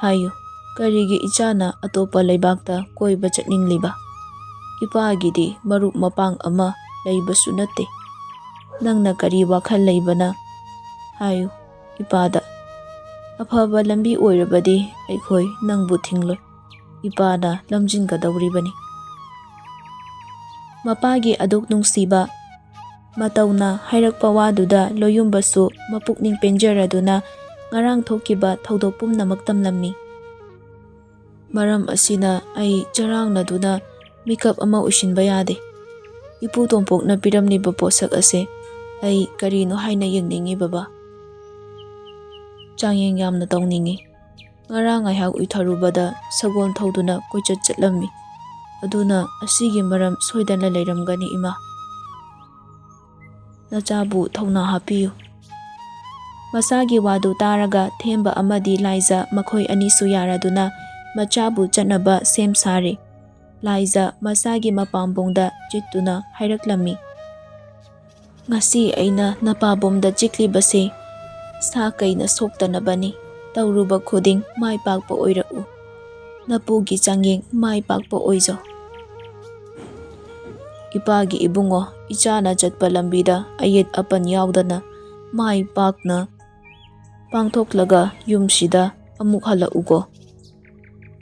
Hayo, karigi ichana atopa leibakta koiba chatningliba. Ipagidi marup mapang ama leibasu natte. Nangna kari wakhal leibana. Hayo, ipada. Afaba lambi oirabadi aikhoi nangbu thingloi. Ipada lamjingkadauribani. Mapagi aduk nungsiba matauna hairakpa waduda Loiyumbasu mapukning penjaraduna ngarang thokiba thaudok pumnamak tamlammi. Maram asina ai charangnaduna mikap ama ushinba yade. Ipu tompokna piramniba posak ase ai karino haina yengningi baba. Changyeng yamna tawningi. Ngarang aihak uitharubada sagon thauduna koichat chatlammi. Aduna asigi maram soidana leiramgani ima. Nachabu thawna hapiyu. Masagi wadu taraga themba amadi laiza makhoi anisu yaraduna machabu chatnaba sem sare. Laiza masagi mapambongda chituna hairaklammi. Ngasi aina napabomda chiklibase sa kaina soktanabani. Tauruba khuding mai pakpa oirau. Napugi changyeng mai pakpa oijo. Ipagi ibungo ichana chatpa lambida ayet apan yaudana mai pakna pangthoklaga yumsida amuk halaugo.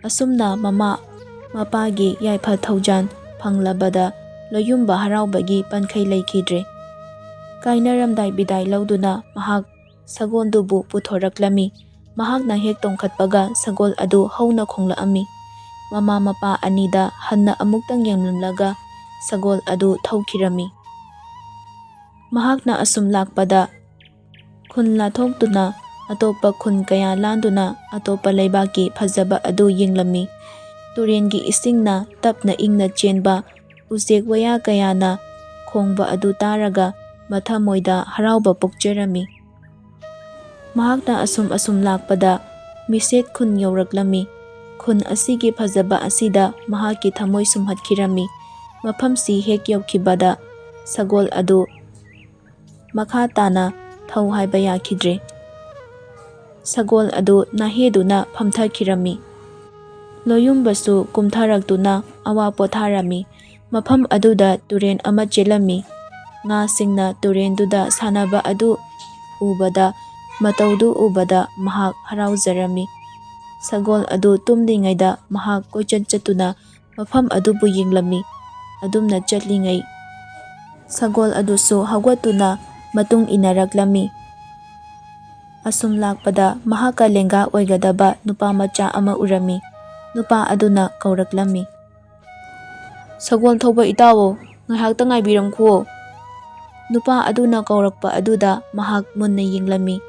Asumna mama mapagi yaifa thaujan phanglabada Loiyumba haraubagi pankhai leikidre. Kainaramdai bidai lauduna mahak sagondubu puthoraklami. Mahakna hek tongkhatpaga sagol adu hauna khonglaami. Mama mapa anida hanna amuktang yanglamlaga sagol adu thौखिरꯝꯃꯤ꯫ ꯃꯍꯥꯛꯅ ꯑꯁꯨꯝ ꯂꯥꯛꯄꯗ ꯈꯨꯟ ꯂꯥꯟꯊꯣꯛꯇꯨꯅ ꯑꯇꯣꯞꯄ ꯈꯨꯟ ꯀꯌꯥ ꯂꯥꯟꯗꯨꯅ ꯑꯇꯣꯞꯄ ꯂꯩꯕꯥꯛꯀꯤ ꯐꯖꯕ ꯑꯗꯨ ꯌꯦꯡꯂꯝꯃꯤ꯫ ꯇꯨꯔꯦꯟꯒꯤ ꯏꯁꯤꯡꯅ ꯇꯞꯅ ꯏꯪꯅ ꯆꯦꯟꯕ, ꯎꯆꯦꯛ ꯋꯥꯌꯥ ꯀꯌꯥꯅ ꯈꯣꯡꯕ ꯑꯗꯨ ꯇꯥꯔꯒ ꯃꯊꯃꯣꯏꯗ ꯍꯔꯥꯎꯕ ꯄꯣꯛꯆꯔꯝꯃꯤ꯫ ꯃꯍꯥꯛꯅ ꯑꯁꯨꯝ ꯂꯥꯛꯄꯗ ꯃꯤꯁꯦꯠ ꯈꯨꯟ ꯌꯧꯔꯛꯂꯝꯃꯤ꯫ ꯈꯨꯟ ꯑꯁꯤꯒꯤ ꯐꯖꯕ ꯑꯁꯤꯗ ꯃꯍꯥꯛꯀꯤ ꯊꯃꯣꯏ ꯁꯨꯝꯍꯠꯈꯤꯔꯝꯃꯤ꯫ ꯃꯐꯝꯁꯤ ꯍꯦꯛ ꯌꯧꯈꯤꯕꯗ ꯁꯒꯣꯜ ꯑꯗꯨ ꯃꯈꯥ ꯇꯥꯅ ꯊꯧ ꯍꯥꯏꯕ ꯌꯥꯈꯤꯗ꯭ꯔꯦ꯫ ꯁꯒꯣꯜ ꯑꯗꯨ ꯅꯥꯍꯦꯗꯨꯅ ꯐꯝꯊꯈꯤꯔꯝꯃꯤ꯫ ꯂꯣꯏꯌꯨꯝꯕꯁꯨ ꯀꯨꯝꯊꯔꯛꯇꯨꯅ ꯑꯋꯥ ꯄꯣꯊꯥꯔꯝꯃꯤ꯫ ꯃꯐꯝ ꯑꯗꯨꯗ ꯇꯨꯔꯦꯟ ꯑꯃ ꯆꯦꯜꯂꯝꯃꯤ꯫ ꯉꯥꯁꯤꯡꯅ ꯇꯨꯔꯦꯟꯗꯨꯗ ꯁꯥꯟꯅꯕ ꯑꯗꯨ ꯎꯕꯗ, ꯃꯇꯧꯗꯨ ꯎꯕꯗ ꯃꯍꯥꯛ ꯍꯔꯥꯎꯖꯔꯝꯃꯤ꯫ ꯁꯒꯣꯜ ꯑꯗꯨ ꯇꯨꯝꯂꯤꯉꯩꯗ ꯃꯍꯥꯛ ꯀꯣꯏꯆꯠ ꯆꯠꯇꯨꯅ ꯃꯐꯝ ꯑꯗꯨꯕꯨ ꯌꯦꯡꯂꯝꯃꯤ꯫ ꯑꯗꯨꯝꯅ ꯆꯠꯂꯤꯉꯩ ꯁꯒꯣꯜ ꯑꯗꯨꯁꯨ ꯍꯧꯒꯠꯇꯨꯅ ꯃꯇꯨꯡ ꯏꯟꯅꯔꯛꯂꯝꯃꯤ꯫ ꯑꯁꯨꯝ ꯂꯥꯛꯄꯗ ꯃꯍꯥꯛꯀ ꯂꯦꯡꯒꯥ ꯑꯣꯏꯒꯗꯕ ꯅꯨꯄꯥꯃꯆꯥ ꯑꯃ ꯎꯔꯝꯃꯤ꯫ ꯅꯨꯄꯥ ꯑꯗꯨꯅ ꯀꯧꯔꯛꯂꯝꯃꯤ꯫ "ꯁꯒꯣꯜ ꯊꯧꯕ ꯏꯇꯥꯎ, ꯉꯥꯏꯍꯥꯛꯇ ꯉꯥꯏꯕꯤꯔꯝꯈꯨꯑꯣ꯫" ꯅꯨꯄꯥ ꯑꯗꯨꯅ ꯀꯧꯔꯛꯄ ꯑꯗꯨꯗ ꯃꯍꯥꯛ ꯃꯨꯟꯅ ꯌꯦꯡꯂꯝꯃꯤ꯫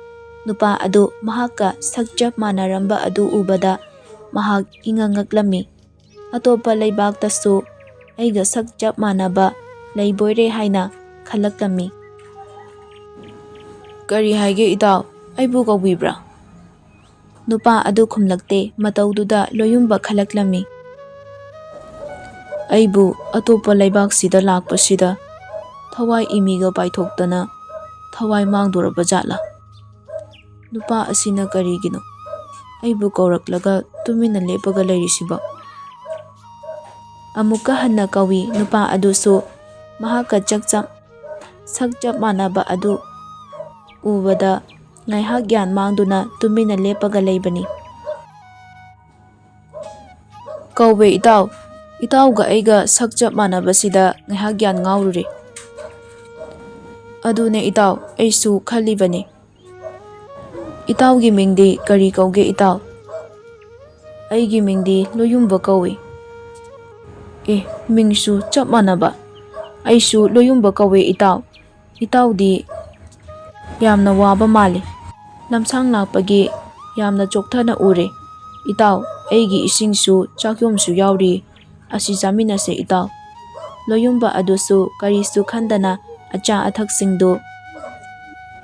ꯅꯨꯄꯥ ꯑꯗꯨ ꯃꯍꯥꯛꯀ ꯁꯛ ꯆꯞ ꯃꯥꯟꯅꯔꯝꯕ ꯑꯗꯨ ꯎꯕꯗ ꯃꯍꯥꯛ ꯏꯉꯛ ꯉꯛꯂꯝꯃꯤ꯫ ꯑꯇꯣꯞꯄ ꯂꯩꯕꯥꯛꯇꯁꯨ ꯑꯩꯒ ꯁꯛ ꯆꯞ ꯃꯥꯟꯅꯕ ꯂꯩꯕꯣꯏꯔꯦ ꯍꯥꯏꯅ ꯈꯜꯂꯛꯂꯝꯃꯤ꯫ "ꯀꯔꯤ ꯍꯥꯏꯒꯦ ꯏꯇꯥꯎ, ꯑꯩꯕꯨ ꯀꯧꯕꯤꯕ꯭ꯔꯥ?" ꯅꯨꯄꯥ ꯑꯗꯨ ꯈꯨꯝꯂꯛꯇꯦ꯫ ꯃꯇꯧꯗꯨꯗ ꯂꯣꯏꯌꯨꯝꯕ ꯈꯜꯂꯛꯂꯝꯃꯤ꯫ "ꯑꯩꯕꯨ ꯑꯇꯣꯞꯄ ꯂꯩꯕꯥꯛꯁꯤꯗ ꯂꯥꯛꯄꯁꯤꯗ ꯊꯋꯥꯏ ꯏꯃꯤꯒ ꯄꯥꯏꯊꯣꯛꯇꯅ ꯊꯋꯥꯏ ꯃꯥꯡꯗꯣꯔꯕꯖꯥꯠꯂꯥ? ꯅꯨꯄꯥ ꯑꯁꯤꯅ ꯀꯔꯤꯒꯤꯅꯣ ꯑꯩꯕꯨ ꯀꯧꯔꯛꯂꯒ ꯇꯨꯃꯤꯟꯅ ꯂꯦꯞꯄꯒ ꯂꯩꯔꯤꯁꯤꯕꯣ?" ꯑꯃꯨꯛꯀ ꯍꯟꯅ ꯀꯧꯏ꯫ ꯅꯨꯄꯥ ꯑꯗꯨꯁꯨ ꯃꯍꯥꯛꯀ ꯁꯛ ꯆꯞ ꯃꯥꯟꯅꯕ ꯑꯗꯨ ꯎꯕꯗ ꯉꯥꯏꯍꯥꯛ ꯒ꯭ꯌꯥꯟ ꯃꯥꯡꯗꯨꯅ ꯇꯨꯃꯤꯟꯅ ꯂꯦꯞꯄꯒ ꯂꯩꯕꯅꯤ꯫ "ꯀꯧꯋꯦ ꯏꯇꯥꯎ, ꯏꯇꯥꯎꯒ ꯑꯩꯒ ꯁꯛ ꯆꯞ ꯃꯥꯟꯅꯕꯁꯤꯗ ꯉꯥꯏꯍꯥꯛ ꯒ꯭ꯌꯥꯟ ꯉꯥꯎꯔꯨꯔꯦ." "ꯑꯗꯨꯅꯦ ꯏꯇꯥꯎ, ꯑꯩꯁꯨ ꯈꯜꯂꯤꯕꯅꯤ꯫ ꯏꯇꯥꯎꯒꯤ ꯃꯤꯡꯗꯤ ꯀꯔꯤ ꯀꯧꯒꯦ ꯏꯇꯥꯎ?" "ꯑꯩꯒꯤ ꯃꯤꯡꯗꯤ ꯂꯣꯏꯌꯨꯝꯕ ꯀꯧꯏ." "ꯑꯦ, ꯃꯤꯡꯁꯨ ꯆꯞ ꯃꯥꯟꯅꯕ꯫ ꯑꯩꯁꯨ ꯂꯣꯏꯌꯨꯝꯕ ꯀꯧꯋꯦ ꯏꯇꯥꯎ꯫ ꯏꯇꯥꯎꯗꯤ ꯌꯥꯝꯅ ꯋꯥꯕ ꯃꯥꯜꯂꯤ꯫ ꯂꯝꯁꯥꯡ ꯂꯥꯛꯄꯒꯤ ꯌꯥꯝꯅ ꯆꯣꯛꯊꯅ ꯎꯔꯦ꯫ ꯏꯇꯥꯎ, ꯑꯩꯒꯤ ꯏꯁꯤꯡꯁꯨ ꯆꯥꯛꯌꯣꯝꯁꯨ ꯌꯥꯎꯔꯤ, ꯑꯁꯤ ꯆꯥꯃꯤꯟꯅꯁꯦ ꯏꯇꯥꯎ." ꯂꯣꯏꯌꯨꯝꯕ ꯑꯗꯨꯁꯨ ꯀꯔꯤꯁꯨ ꯈꯟꯗꯅ ꯑꯆꯥ ꯑꯊꯛꯁꯤꯡꯗꯨ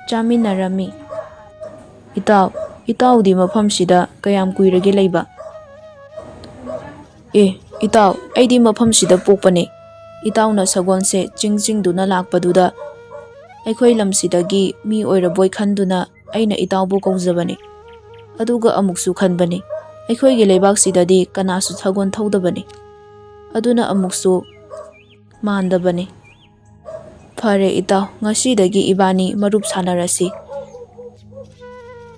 ꯆꯥꯃꯤꯟꯅꯔꯝꯃꯤ꯫ "ꯏꯇꯥꯎ, ꯏꯇꯥꯎꯗꯤ ꯃꯐꯝꯁꯤꯗ ꯀꯌꯥꯝ ꯀꯨꯏꯔꯒꯦ ꯂꯩꯕ?" "ꯑꯦ ꯏꯇꯥꯎ, ꯑꯩꯗꯤ ꯃꯐꯝꯁꯤꯗ ꯄꯣꯛꯄꯅꯦ꯫ ꯏꯇꯥꯎꯅ ꯁꯒꯣꯜꯁꯦ ꯆꯤꯡꯗꯨꯅ ꯂꯥꯛꯄꯗꯨꯗ ꯑꯩꯈꯣꯏ ꯂꯝꯁꯤꯗꯒꯤ ꯃꯤ ꯑꯣꯏꯔꯕꯣꯏ ꯈꯟꯗꯨꯅ ꯑꯩꯅ ꯏꯇꯥꯎꯕꯨ ꯀꯧꯖꯕꯅꯦ꯫ ꯑꯗꯨꯒ ꯑꯃꯨꯛꯁꯨ ꯈꯟꯕꯅꯤ, ꯑꯩꯈꯣꯏꯒꯤ ꯂꯩꯕꯥꯛꯁꯤꯗꯗꯤ ꯀꯅꯥꯁꯨ ꯁꯒꯣꯜ ꯊꯧꯗꯕꯅꯤ꯫ ꯑꯗꯨꯅ ꯑꯃꯨꯛꯁꯨ ꯃꯥꯟꯗꯕꯅꯤ꯫ ꯐꯔꯦ ꯏꯇꯥꯎ, ꯉꯁꯤꯗꯒꯤ ꯏꯕꯥꯅꯤ ꯃꯔꯨꯞ ꯁꯥꯟꯅꯔꯁꯤ."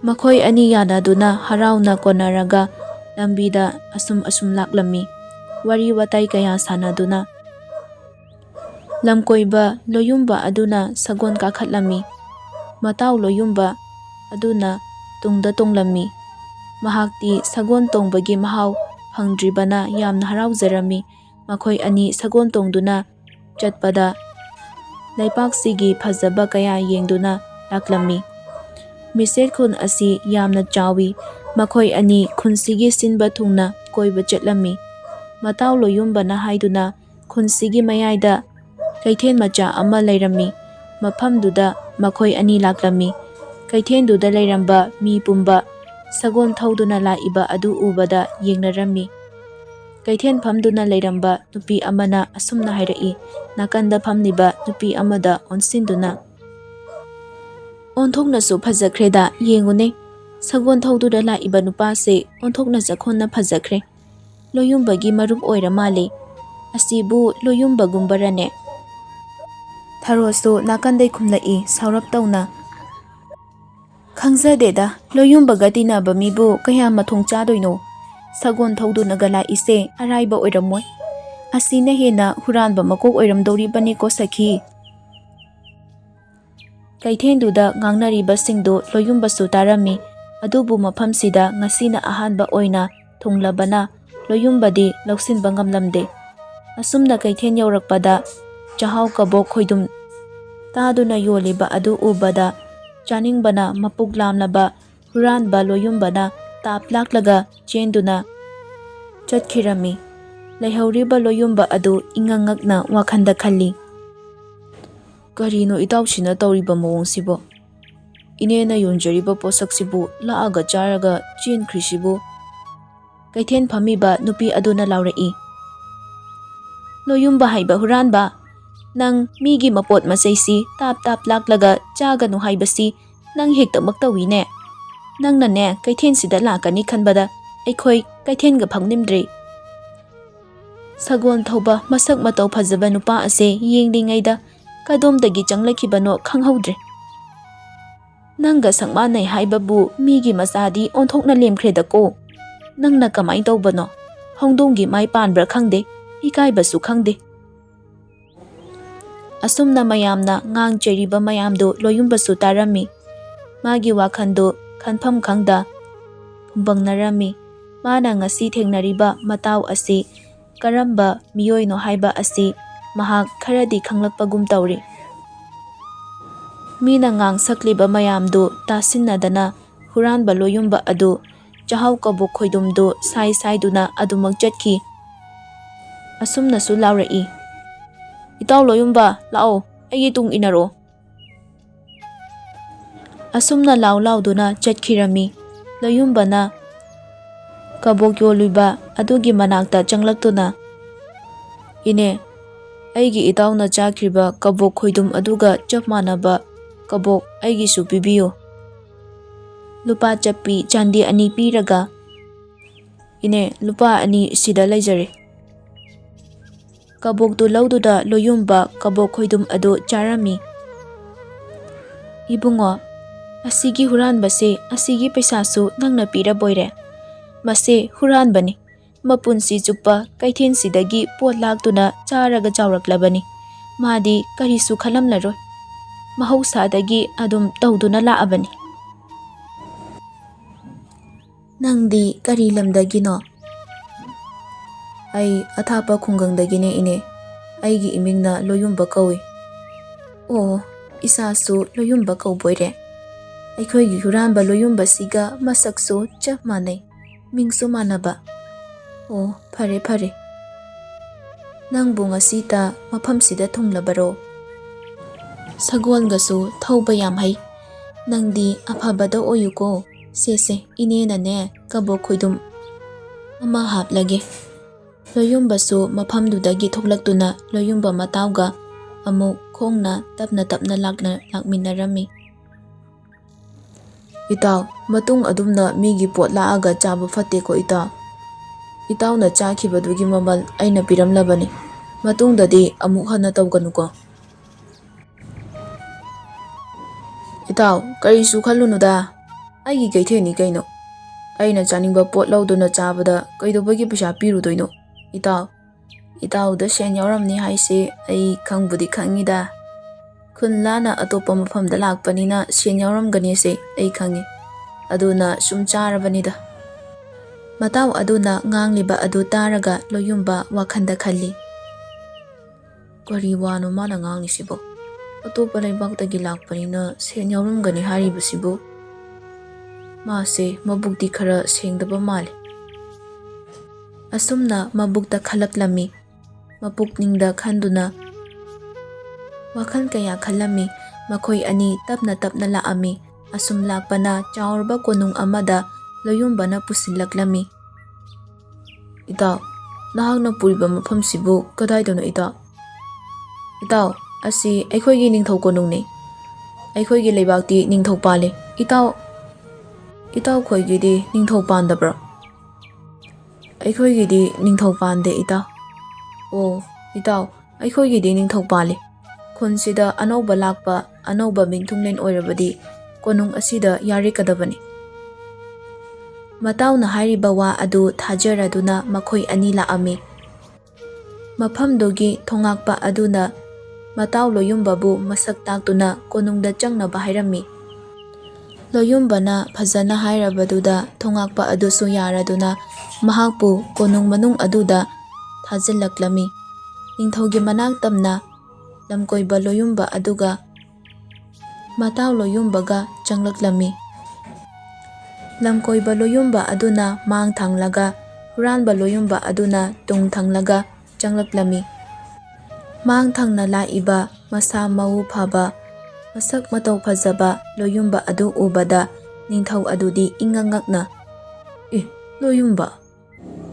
ꯃꯈꯣꯏ ꯑꯅꯤ ꯌꯥꯅꯗꯨꯅ ꯍꯔꯥꯎꯅ ꯀꯣꯟꯅꯔꯒ ꯂꯝꯕꯤꯗ ꯑꯁꯨꯝ ꯂꯥꯛꯂꯝꯃꯤ꯫ ꯋꯥꯔꯤ ꯋꯥꯇꯥꯏ ꯀꯌꯥ ꯁꯥꯟꯅꯗꯨꯅ ꯂꯝꯀꯣꯏꯕ ꯂꯣꯏꯌꯨꯝꯕ ꯑꯗꯨꯅ ꯁꯒꯣꯜ ꯀꯥꯈꯠꯂꯝꯃꯤ꯫ ꯃꯇꯥꯎ ꯂꯣꯏꯌꯨꯝꯕ ꯑꯗꯨꯅ ꯇꯨꯡꯗ ꯇꯣꯡꯂꯝꯃꯤ꯫ ꯃꯍꯥꯛꯇꯤ ꯁꯒꯣꯜ ꯇꯣꯡꯕꯒꯤ ꯃꯍꯥꯎ ꯐꯪꯗ꯭ꯔꯤꯕꯅ ꯌꯥꯝꯅ ꯍꯔꯥꯎꯖꯔꯝꯃꯤ꯫ ꯃꯈꯣꯏ ꯑꯅꯤ ꯁꯒꯣꯜ ꯇꯣꯡꯗꯨꯅ ꯆꯠꯄꯗ ꯂꯩꯄꯥꯛꯁꯤꯒꯤ ꯐꯖꯕ ꯀꯌꯥ ꯌꯦꯡꯗꯨꯅ ꯂꯥꯛꯂꯝꯃꯤ꯫ ꯃꯤꯁꯦꯠ ꯈꯨꯟ ꯑꯁꯤ ꯌꯥꯝꯅ ꯆꯥꯎꯏ꯫ ꯃꯈꯣꯏ ꯑꯅꯤ ꯈꯨꯟꯁꯤꯒꯤ ꯁꯤꯟꯕ ꯊꯨꯡꯅ ꯀꯣꯏꯕ ꯆꯠꯂꯝꯃꯤ꯫ ꯃꯇꯥꯎ ꯂꯣꯏꯌꯨꯝꯕꯅ ꯍꯥꯏꯗꯨꯅ ꯈꯨꯟꯁꯤꯒꯤ ꯃꯌꯥꯏꯗ ꯀꯩꯊꯦꯜ ꯃꯆꯥ ꯑꯃ ꯂꯩꯔꯝꯃꯤ꯫ ꯃꯐꯝꯗꯨꯗ ꯃꯈꯣꯏ ꯑꯅꯤ ꯂꯥꯛꯂꯝꯃꯤ꯫ ꯀꯩꯊꯦꯜꯗꯨꯗ ꯂꯩꯔꯝꯕ ꯃꯤ ꯄꯨꯝꯕ ꯁꯒꯣꯜ ꯊꯧꯗꯨꯅ ꯂꯥꯛꯏꯕ ꯑꯗꯨ ꯎꯕꯗ ꯌꯦꯡꯅꯔꯝꯃꯤ꯫ ꯀꯩꯊꯦꯜ ꯐꯝꯗꯨꯅ ꯂꯩꯔꯝꯕ ꯅꯨꯄꯤ ꯑꯃꯅ ꯑꯁꯨꯝꯅ ꯍꯥꯏꯔꯛꯏ꯫ ꯅꯥꯀꯟꯗ ꯐꯝꯂꯤꯕ ꯅꯨꯄꯤ ꯑꯃꯗ ꯑꯣꯟꯁꯤꯟꯗꯨꯅ, "ꯑꯣꯟꯊꯣꯛꯅꯁꯨ ꯐꯖꯈ꯭ꯔꯦꯗ, ꯌꯦꯡꯉꯨꯅꯦ, ꯁꯒꯣꯜ ꯊꯧꯗꯨꯅ ꯂꯥꯛꯏꯕ ꯅꯨꯄꯥꯁꯦ ꯑꯣꯟꯊꯣꯛꯅ ꯆꯈꯣꯟꯅ ꯐꯖꯈ꯭ꯔꯦ꯫ ꯂꯣꯏꯌꯨꯝꯕꯒꯤ ꯃꯔꯨꯞ ꯑꯣꯏꯔ ꯃꯥꯜꯂꯦ꯫ ꯑꯁꯤꯕꯨ ꯂꯣꯏꯌꯨꯝꯕꯒꯨꯝꯕꯔꯅꯦ?" ꯊꯔꯣꯁꯨ ꯅꯥꯀꯟꯗꯩ ꯈꯨꯝꯂꯛꯏ ꯁꯥꯎꯔꯞ ꯇꯧꯅ꯫ "ꯈꯪꯖꯗꯦꯗ, ꯂꯣꯏꯌꯨꯝꯕꯒ ꯇꯤꯟꯅꯕ ꯃꯤꯕꯨ ꯀꯌꯥꯝ ꯃꯊꯣꯡ ꯆꯥꯗꯣꯏꯅꯣ? ꯁꯒꯣꯜ ꯊꯧꯗꯨꯅꯒ ꯂꯥꯛꯏꯁꯦ ꯑꯔꯥꯏꯕ ꯑꯣꯏꯔꯝꯃꯣꯏ꯫ ꯑꯁꯤꯅ ꯍꯦꯟꯅ ꯍꯨꯔꯥꯟꯕ ꯃꯀꯣꯛ ꯑꯣꯏꯔꯝꯗꯧꯔꯤꯕꯅꯤꯀꯣ ꯁꯈꯤ." ꯀꯩꯊꯦꯜꯗꯨꯗ ꯉꯥꯡꯅꯔꯤꯕꯁꯤꯡꯗꯨ ꯂꯣꯏꯌꯨꯝꯕꯁꯨ ꯇꯥꯔꯝꯃꯤ꯫ ꯑꯗꯨꯕꯨ ꯃꯐꯝꯁꯤꯗ ꯉꯁꯤꯅ ꯑꯍꯥꯟꯕ ꯑꯣꯏꯅ ꯊꯨꯡꯂꯕꯅ ꯂꯣꯏꯌꯨꯝꯕꯗꯤ ꯂꯧꯁꯤꯟꯕ ꯉꯝꯂꯝꯗꯦ꯫ ꯑꯁꯨꯝꯅ ꯀꯩꯊꯦꯜ ꯌꯧꯔꯛꯄꯗ ꯆꯥꯍꯥꯎ ꯀꯕꯣꯛ ꯈꯣꯏꯗꯨꯝ ꯇꯥꯗꯨꯅ ꯌꯣꯜꯂꯤꯕ ꯑꯗꯨ ꯎꯕꯗ ꯆꯥꯅꯤꯡꯕꯅ ꯃꯄꯨꯛ ꯂꯥꯝꯂꯕ ꯍꯨꯔꯥꯟꯕ ꯂꯣꯌꯨꯝꯕꯅ ꯇꯥꯞ ꯂꯥꯛꯂꯒ ꯆꯦꯟꯗꯨꯅ ꯆꯠꯈꯤꯔꯝꯃꯤ꯫ ꯂꯩꯍꯧꯔꯤꯕ ꯂꯣꯌꯨꯝꯕ ꯑꯗꯨ ꯏꯉꯛ-ꯉꯛꯅ ꯋꯥꯈꯜꯗ ꯈꯜꯂꯤ꯫ ꯀꯔꯤꯅꯣ ꯏꯇꯥꯎꯁꯤꯅ ꯇꯧꯔꯤꯕ ꯃꯑꯣꯡꯁꯤꯕꯣ? ꯏꯅꯦꯅ ꯌꯣꯟꯖꯔꯤꯕ ꯄꯣꯠꯁꯛꯁꯤꯕꯨ ꯂꯥꯛꯑꯒ ꯆꯥꯔꯒ ꯆꯦꯟꯈ꯭ꯔꯤꯁꯤꯕꯨ? ꯀꯩꯊꯦꯜ ꯐꯝꯃꯤꯕ ꯅꯨꯄꯤ ꯑꯗꯨꯅ ꯂꯥꯎꯔꯛꯏ꯫ ꯂꯣꯌꯨꯝꯕ ꯍꯥꯏꯕ ꯍꯨꯔꯥꯟꯕ, ꯅꯪ ꯃꯤꯒꯤ ꯃꯄꯣꯠ ꯃꯆꯩꯁꯤ ꯇꯥꯞ ꯂꯥꯛꯂꯒ ꯆꯥꯒꯅꯨ ꯍꯥꯏꯕꯁꯤ ꯅꯪ ꯍꯦꯛꯇꯃꯛ ꯇꯧꯏꯅꯦ꯫ ꯅꯪꯅꯅꯦ ꯀꯩꯊꯦꯜꯁꯤꯗ ꯂꯥꯛꯀꯅꯤ ꯈꯟꯕꯗ ꯑꯩꯈꯣꯏ ꯀꯩꯊꯦꯜꯒ ꯐꯝꯅꯤꯡꯗ꯭ꯔꯤ꯫ ꯁꯒꯣꯜ ꯊꯧꯕ ꯃꯁꯛ ꯃꯇꯧ ꯐꯖꯕ ꯅꯨꯄꯥ ꯑꯁꯦ ꯌꯦꯡꯂꯤꯉꯩꯗ ꯀꯗꯣꯝꯗꯒꯤ ꯆꯪꯂꯛꯈꯤꯕꯅꯣ ꯈꯪꯍꯧꯗ꯭ꯔꯦ꯫ ꯅꯪꯒ ꯁꯛꯃꯥꯟꯅꯩ ꯍꯥꯏꯕꯕꯨ ꯃꯤꯒꯤ ꯃꯆꯥꯗꯤ ꯑꯣꯟꯊꯣꯛꯅ ꯂꯦꯝꯈ꯭ꯔꯦꯗꯀꯣ꯫ ꯅꯪꯅ ꯀꯃꯥꯏ ꯇꯧꯕꯅꯣ? ꯍꯧꯗꯣꯡꯒꯤ ꯃꯥꯏ ꯄꯥꯟꯕ꯭ꯔꯥ ꯈꯪꯗꯦ, ꯏꯀꯥꯏꯕꯁꯨ ꯈꯪꯗꯦ꯫ ꯑꯁꯨꯝꯅ ꯃꯌꯥꯝꯅ ꯉꯥꯡ ꯆꯩꯔꯤꯕ ꯃꯌꯥꯝꯗꯨ ꯂꯣꯌꯨꯝꯕꯁꯨ ꯇꯥꯔꯝꯃꯤ꯫ ꯃꯥꯒꯤ ꯋꯥꯈꯜꯗꯨ ꯈꯟꯐꯝ ꯈꯪꯗ ꯐꯨꯡꯕꯪꯅꯔꯝꯃꯤ꯫ ꯃꯥꯅ ꯉꯁꯤ ꯊꯦꯡꯅꯔꯤꯕ ꯃꯇꯥꯎ ꯑꯁꯤ ꯀꯔꯝꯕ ꯃꯤꯑꯣꯏꯅꯣ ꯍꯥꯏꯕ ꯑꯁꯤ ꯃꯍꯥꯛ ꯈꯔꯗꯤ ꯈꯪꯂꯛꯄꯒꯨꯝ ꯇꯧꯔꯤ꯫ ꯃꯤꯅ ꯉꯥꯡ ꯁꯛꯂꯤꯕ ꯃꯌꯥꯝꯗꯨ ꯇꯥꯁꯤꯟꯅꯗꯅ ꯍꯨꯔꯥꯟꯕ ꯂꯣꯌꯨꯝꯕ ꯑꯗꯨ ꯆꯥꯍꯥꯎ ꯀꯕꯣꯛ ꯈꯣꯏꯗꯨꯝꯗꯨ ꯁꯥꯏꯗꯨꯅ ꯑꯗꯨꯃꯛ ꯆꯠꯈꯤ꯫ ꯑꯁꯨꯝꯅꯁꯨ ꯂꯥꯎꯔꯛꯏ꯫ ꯏꯇꯥꯎ ꯂꯣꯌꯨꯝꯕ, ꯂꯥꯛꯑꯣ, ꯑꯩꯒꯤ ꯇꯨꯡ ꯏꯟꯅꯔꯣ꯫ ꯑꯁꯨꯝꯅ ꯂꯥꯎꯗꯨꯅ ꯆꯠꯈꯤꯔꯝꯃꯤ꯫ ꯂꯣꯌꯨꯝꯕꯅ ꯀꯕꯣꯛ ꯌꯣꯜꯂꯤꯕ ꯑꯗꯨꯒꯤ ꯃꯅꯥꯛꯇ ꯆꯪꯂꯛꯇꯨꯅ, ꯏꯅꯦ, ꯑꯩꯒꯤ ꯏꯇꯥꯎꯅ ꯆꯥꯈ꯭ꯔꯤꯕ ꯀꯕꯣꯛ ꯈꯣꯏꯗꯨꯝ ꯑꯗꯨꯒ ꯆꯞ ꯃꯥꯟꯅꯕ ꯀꯕꯣꯛ ꯑꯩꯒꯤꯁꯨ ꯄꯤꯕꯤꯌꯨ꯫ ꯂꯨꯄꯥ ꯆꯞꯄꯤ ꯆꯥꯟꯗꯤ 2 ꯄꯤꯔꯒ, ꯏꯅꯦ, ꯂꯨꯄꯥ 2 ꯁꯤꯗ ꯂꯩꯖꯔꯦ꯫ ꯀꯕꯣꯛꯇꯨ ꯂꯧꯗꯨꯅ ꯂꯣꯌꯨꯝꯕ ꯀꯕꯣꯛ ꯈꯣꯏꯗꯨꯝ ꯑꯗꯨ ꯆꯥꯔꯝꯃꯤ꯫ ꯏꯕꯨꯡꯉꯣ, ꯑꯁꯤꯒꯤ ꯍꯨꯔꯥꯟꯕꯁꯦ ꯑꯁꯤꯒꯤ ꯄꯩꯁꯥꯁꯨ ꯅꯪꯅ ꯄꯤꯔꯕꯣꯏꯔꯦ? ꯃꯁꯦ ꯍꯨꯔꯥꯟꯕꯅꯤ, ꯃꯄꯨꯟꯁꯤ ꯆꯨꯞꯄ ꯀꯩꯊꯦꯜꯁꯤꯗꯒꯤ ꯄꯣꯠ ꯂꯥꯛꯇꯨꯅ ꯆꯥꯔꯒ ꯆꯥꯎꯔꯛꯂꯕꯅꯤ꯫ ꯃꯥꯗꯤ ꯀꯔꯤꯁꯨ ꯈꯜꯂꯝꯂꯔꯣꯏ, ꯃꯍꯧꯁꯥꯗꯒꯤ ꯑꯗꯨꯝ ꯇꯧꯗꯨꯅ ꯂꯥꯛꯑꯕꯅꯤ꯫ ꯅꯪꯗꯤ ꯀꯔꯤ ꯂꯝꯗꯒꯤꯅꯣ? ꯑꯩ ꯑꯊꯥꯞꯄ ꯈꯨꯡꯒꯪꯗꯒꯤꯅꯦ ꯏꯅꯦ, ꯑꯩꯒꯤ ꯏꯃꯤꯡꯅ ꯂꯣꯌꯨꯝꯕ ꯀꯧꯏ꯫ ꯑꯣ, ꯏꯆꯥꯁꯨ ꯂꯣꯌꯨꯝꯕ ꯀꯧꯕꯣꯏꯔꯦ? ꯑꯩꯈꯣꯏꯒꯤ ꯍꯨꯔꯥꯟꯕ ꯂꯣꯌꯨꯝꯕꯁꯤꯒ ꯃꯁꯛꯁꯨ ꯆꯞ ꯃꯥꯟꯅꯩ, ꯃꯤꯡꯁꯨ ꯃꯥꯟꯅꯕ꯫ ꯑꯣ, ꯐꯔꯦ ꯐꯔꯦ꯫ ꯅꯪꯕꯨ ꯉꯁꯤꯇ ꯃꯐꯝꯁꯤꯗ ꯊꯨꯡꯂꯕꯔꯣ? ꯁꯒꯣꯜꯒꯁꯨ ꯊꯧꯕ ꯌꯥꯝ ꯍꯩ꯫ ꯅꯪꯗꯤ ꯑꯐꯕꯗ ꯑꯣꯏꯌꯨꯀꯣ꯫ ꯁꯦ ꯏꯅꯦꯅꯅꯦ ꯀꯕꯣꯛ ꯈꯣꯏꯗꯨꯝ ꯑꯃ ꯍꯥꯞꯂꯒꯦ꯫ ꯂꯣꯌꯨꯝꯕꯁꯨ ꯃꯐꯝꯗꯨꯗꯒꯤ ꯊꯣꯛꯂꯛꯇꯨꯅ ꯂꯣꯌꯨꯝꯕ ꯃꯇꯥꯎꯒ ꯑꯃꯨꯛ ꯈꯣꯡꯅ ꯇꯞꯅ ꯂꯥꯛꯃꯤꯟꯅꯔꯝꯃꯤ꯫ ꯏꯇꯥꯎ, ꯃꯇꯨꯡ ꯑꯗꯨꯝꯅ ꯃꯤꯒꯤ ꯄꯣꯠ ꯂꯥꯛꯑꯒ ꯆꯥꯕ ꯐꯠꯇꯦꯀꯣ ꯏꯇꯥꯎ꯫ ꯏꯇꯥꯎꯅ ꯆꯥꯈꯤꯕꯗꯨꯒꯤ ꯃꯃꯜ ꯑꯩꯅ ꯄꯤꯔꯝꯂꯕꯅꯤ, ꯃꯇꯨꯡꯗꯗꯤ ꯑꯃꯨꯛ ꯍꯟꯅ ꯇꯧꯒꯅꯨꯀꯣ꯫ ꯏꯇꯥꯎ, ꯀꯔꯤꯁꯨ ꯈꯜꯂꯨꯅꯨꯗ, ꯑꯩꯒꯤ ꯀꯩꯊꯦꯜꯅꯤ ꯀꯩꯅꯣ꯫ ꯑꯩꯅ ꯆꯥꯅꯤꯡꯕ ꯄꯣꯠ ꯂꯧꯗꯨꯅ ꯆꯥꯕꯗ ꯀꯩꯗꯧꯕꯒꯤ ꯄꯩꯁꯥ ꯄꯤꯔꯨꯗꯣꯏꯅꯣ? ꯏꯇꯥꯎꯗ ꯁꯦꯟ ꯌꯥꯎꯔꯝꯅꯤ ꯍꯥꯏꯁꯦ ꯑꯩ ꯈꯪꯕꯨꯗꯤ ꯈꯪꯉꯤꯗ꯫ ꯈꯨꯟ ꯂꯥꯟꯅ ꯑꯇꯣꯞꯄ ꯃꯐꯝꯗ ꯂꯥꯛꯄꯅꯤꯅ ꯁꯦꯟ ꯌꯥꯎꯔꯝꯒꯅꯤꯁꯦ ꯑꯩ ꯈꯪꯉꯤ, ꯑꯗꯨꯅ ꯁꯨꯝ ꯆꯥꯔꯕꯅꯤꯗ꯫ ꯃꯇꯥꯎ ꯑꯗꯨꯅ ꯉꯥꯡꯂꯤꯕ ꯑꯗꯨ ꯇꯥꯔꯒ ꯂꯣꯌꯨꯝꯕ ꯋꯥꯈꯜꯗ ꯈꯜꯂꯤ꯫ ꯀꯔꯤ ꯋꯥꯅꯣ ꯃꯥꯅ ꯉꯥꯡꯂꯤꯁꯤꯕꯣ? ꯑꯇꯣꯞꯄ ꯂꯩꯕꯥꯛꯇꯒꯤ ꯂꯥꯛꯄꯅꯤꯅ ꯁꯦꯟ ꯌꯥꯎꯔꯝꯒꯅꯤ ꯍꯥꯏꯔꯤꯕꯁꯤꯕꯨ? ꯃꯥꯁꯦ ꯃꯕꯨꯛꯇꯤ ꯈꯔ ꯁꯦꯡꯗꯕ ꯃꯥꯜꯂꯤ꯫ ꯑꯁꯨꯝꯅ ꯃꯕꯨꯛꯇ ꯈꯜꯂꯛꯂꯝꯃꯤ꯫ ꯃꯄꯨꯛꯅꯤꯡꯗ ꯈꯟꯗꯨꯅ ꯋꯥꯈꯜ ꯀꯌꯥ ꯈꯜꯂꯝꯃꯤ꯫ ꯃꯈꯣꯏ ꯑꯅꯤ ꯇꯞꯅ ꯂꯥꯛꯑꯝꯃꯤ꯫ ꯑꯁꯨꯝ ꯂꯥꯛꯄꯅ ꯆꯥꯎꯔꯕ ꯀꯣꯅꯨꯡ ꯑꯃꯗ ꯂꯣꯌꯨꯝꯕꯅ ꯄꯨꯁꯤꯜꯂꯛꯂꯝꯃꯤ꯫ ꯏꯇꯥꯎ, ꯅꯍꯥꯛꯅ ꯄꯨꯔꯤꯕ ꯃꯐꯝꯁꯤꯕꯨ ꯀꯗꯥꯏꯗꯅꯣ ꯏꯇꯥꯎ? ꯏꯇꯥꯎ, ꯑꯁꯤ ꯑꯩꯈꯣꯏꯒꯤ ꯅꯤꯡꯊꯧ ꯀꯣꯅꯨꯡꯅꯤ꯫ ꯑꯩꯈꯣꯏꯒꯤ ꯂꯩꯕꯥꯛꯇꯤ ꯅꯤꯡꯊꯧ ꯄꯥꯜꯂꯤ꯫ ꯏꯇꯥꯎꯈꯣꯏꯒꯤꯗꯤ ꯅꯤꯡꯊꯧ ꯄꯥꯟꯗꯕ꯭ꯔꯣ? ꯑꯩꯈꯣꯏꯒꯤꯗꯤ ꯅꯤꯡꯊꯧ ꯄꯥꯟꯗꯦ ꯏꯇꯥꯎ꯫ ꯑꯣ, ꯏꯇꯥꯎ, ꯑꯩꯈꯣꯏꯒꯤꯗꯤ ꯅꯤꯡꯊꯧ ꯄꯥꯜꯂꯤ꯫ ꯈꯨꯟꯁꯤꯗ ꯑꯅꯧꯕ ꯂꯥꯛꯄ ꯑꯅꯧꯕ ꯃꯤꯡꯊꯨꯡꯂꯦꯟ ꯑꯣꯏꯔꯕꯗꯤ ꯀꯣꯅꯨꯡ ꯑꯁꯤꯗ ꯌꯥꯔꯦꯛꯀꯗꯕꯅꯤ꯫ ꯃꯇꯥꯎꯅ ꯍꯥꯏꯔꯤꯕ ꯋꯥ ꯑꯗꯨ ꯊꯥꯖꯔꯗꯨꯅ ꯃꯈꯣꯏ ꯑꯅꯤ ꯂꯥꯛꯑꯝꯃꯤ꯫ ꯃꯐꯝꯗꯨꯒꯤ ꯊꯣꯉꯥꯛꯄ ꯑꯗꯨꯅ ꯃꯇꯥꯎ ꯂꯣꯌꯨꯝꯕꯕꯨ ꯃꯁꯛ ꯇꯥꯛꯇꯨꯅ ꯀꯣꯅꯨꯡꯗ ꯆꯪꯅꯕ ꯍꯥꯏꯔꯝꯃꯤ꯫ ꯂꯣꯌꯨꯝꯕꯅ ꯐꯖꯅ ꯍꯥꯏꯔꯕꯗꯨꯗ ꯊꯣꯉꯥꯛꯄ ꯑꯗꯨꯁꯨ ꯌꯥꯔꯗꯨꯅ ꯃꯍꯥꯛꯄꯨ ꯀꯣꯅꯨꯡ ꯃꯅꯨꯡ ꯑꯗꯨꯗ ꯊꯥꯖꯤꯜꯂꯛꯂꯝꯃꯤ꯫ ꯅꯤꯡꯊꯧꯒꯤ ꯃꯅꯥꯛ ꯇꯝꯅ ꯂꯝꯀꯣꯏꯕ ꯂꯣꯌꯨꯝꯕ ꯑꯗꯨꯒ ꯃꯇꯥꯎ ꯂꯣꯌꯨꯝꯕꯒ ꯆꯪꯂꯛꯂꯝꯃꯤ꯫ ꯂꯝꯀꯣꯏꯕ ꯂꯣꯌꯨꯝꯕ ꯑꯗꯨꯅ ꯃꯥꯡ ꯊꯪꯂꯒ ꯍꯨꯔꯥꯟꯕ ꯂꯣꯌꯨꯝꯕ ꯑꯗꯨꯅ ꯇꯨꯡ ꯊꯪꯂꯒ ꯆꯪꯂꯛꯂꯝꯃꯤ꯫ ꯃꯥꯡ ꯊꯪꯅ ꯂꯥꯛꯏꯕ ꯃꯁꯥ ꯃꯎ ꯐꯕ, ꯃꯁꯛ ꯃꯇꯧ ꯐꯖꯕ ꯂꯣꯌꯨꯝꯕ ꯑꯗꯨ ꯎꯕꯗ ꯅꯤꯡꯊꯧ ꯑꯗꯨꯗꯤ ꯏꯉꯛ ꯉꯛꯅ "ꯂꯣꯌꯨꯝꯕ?"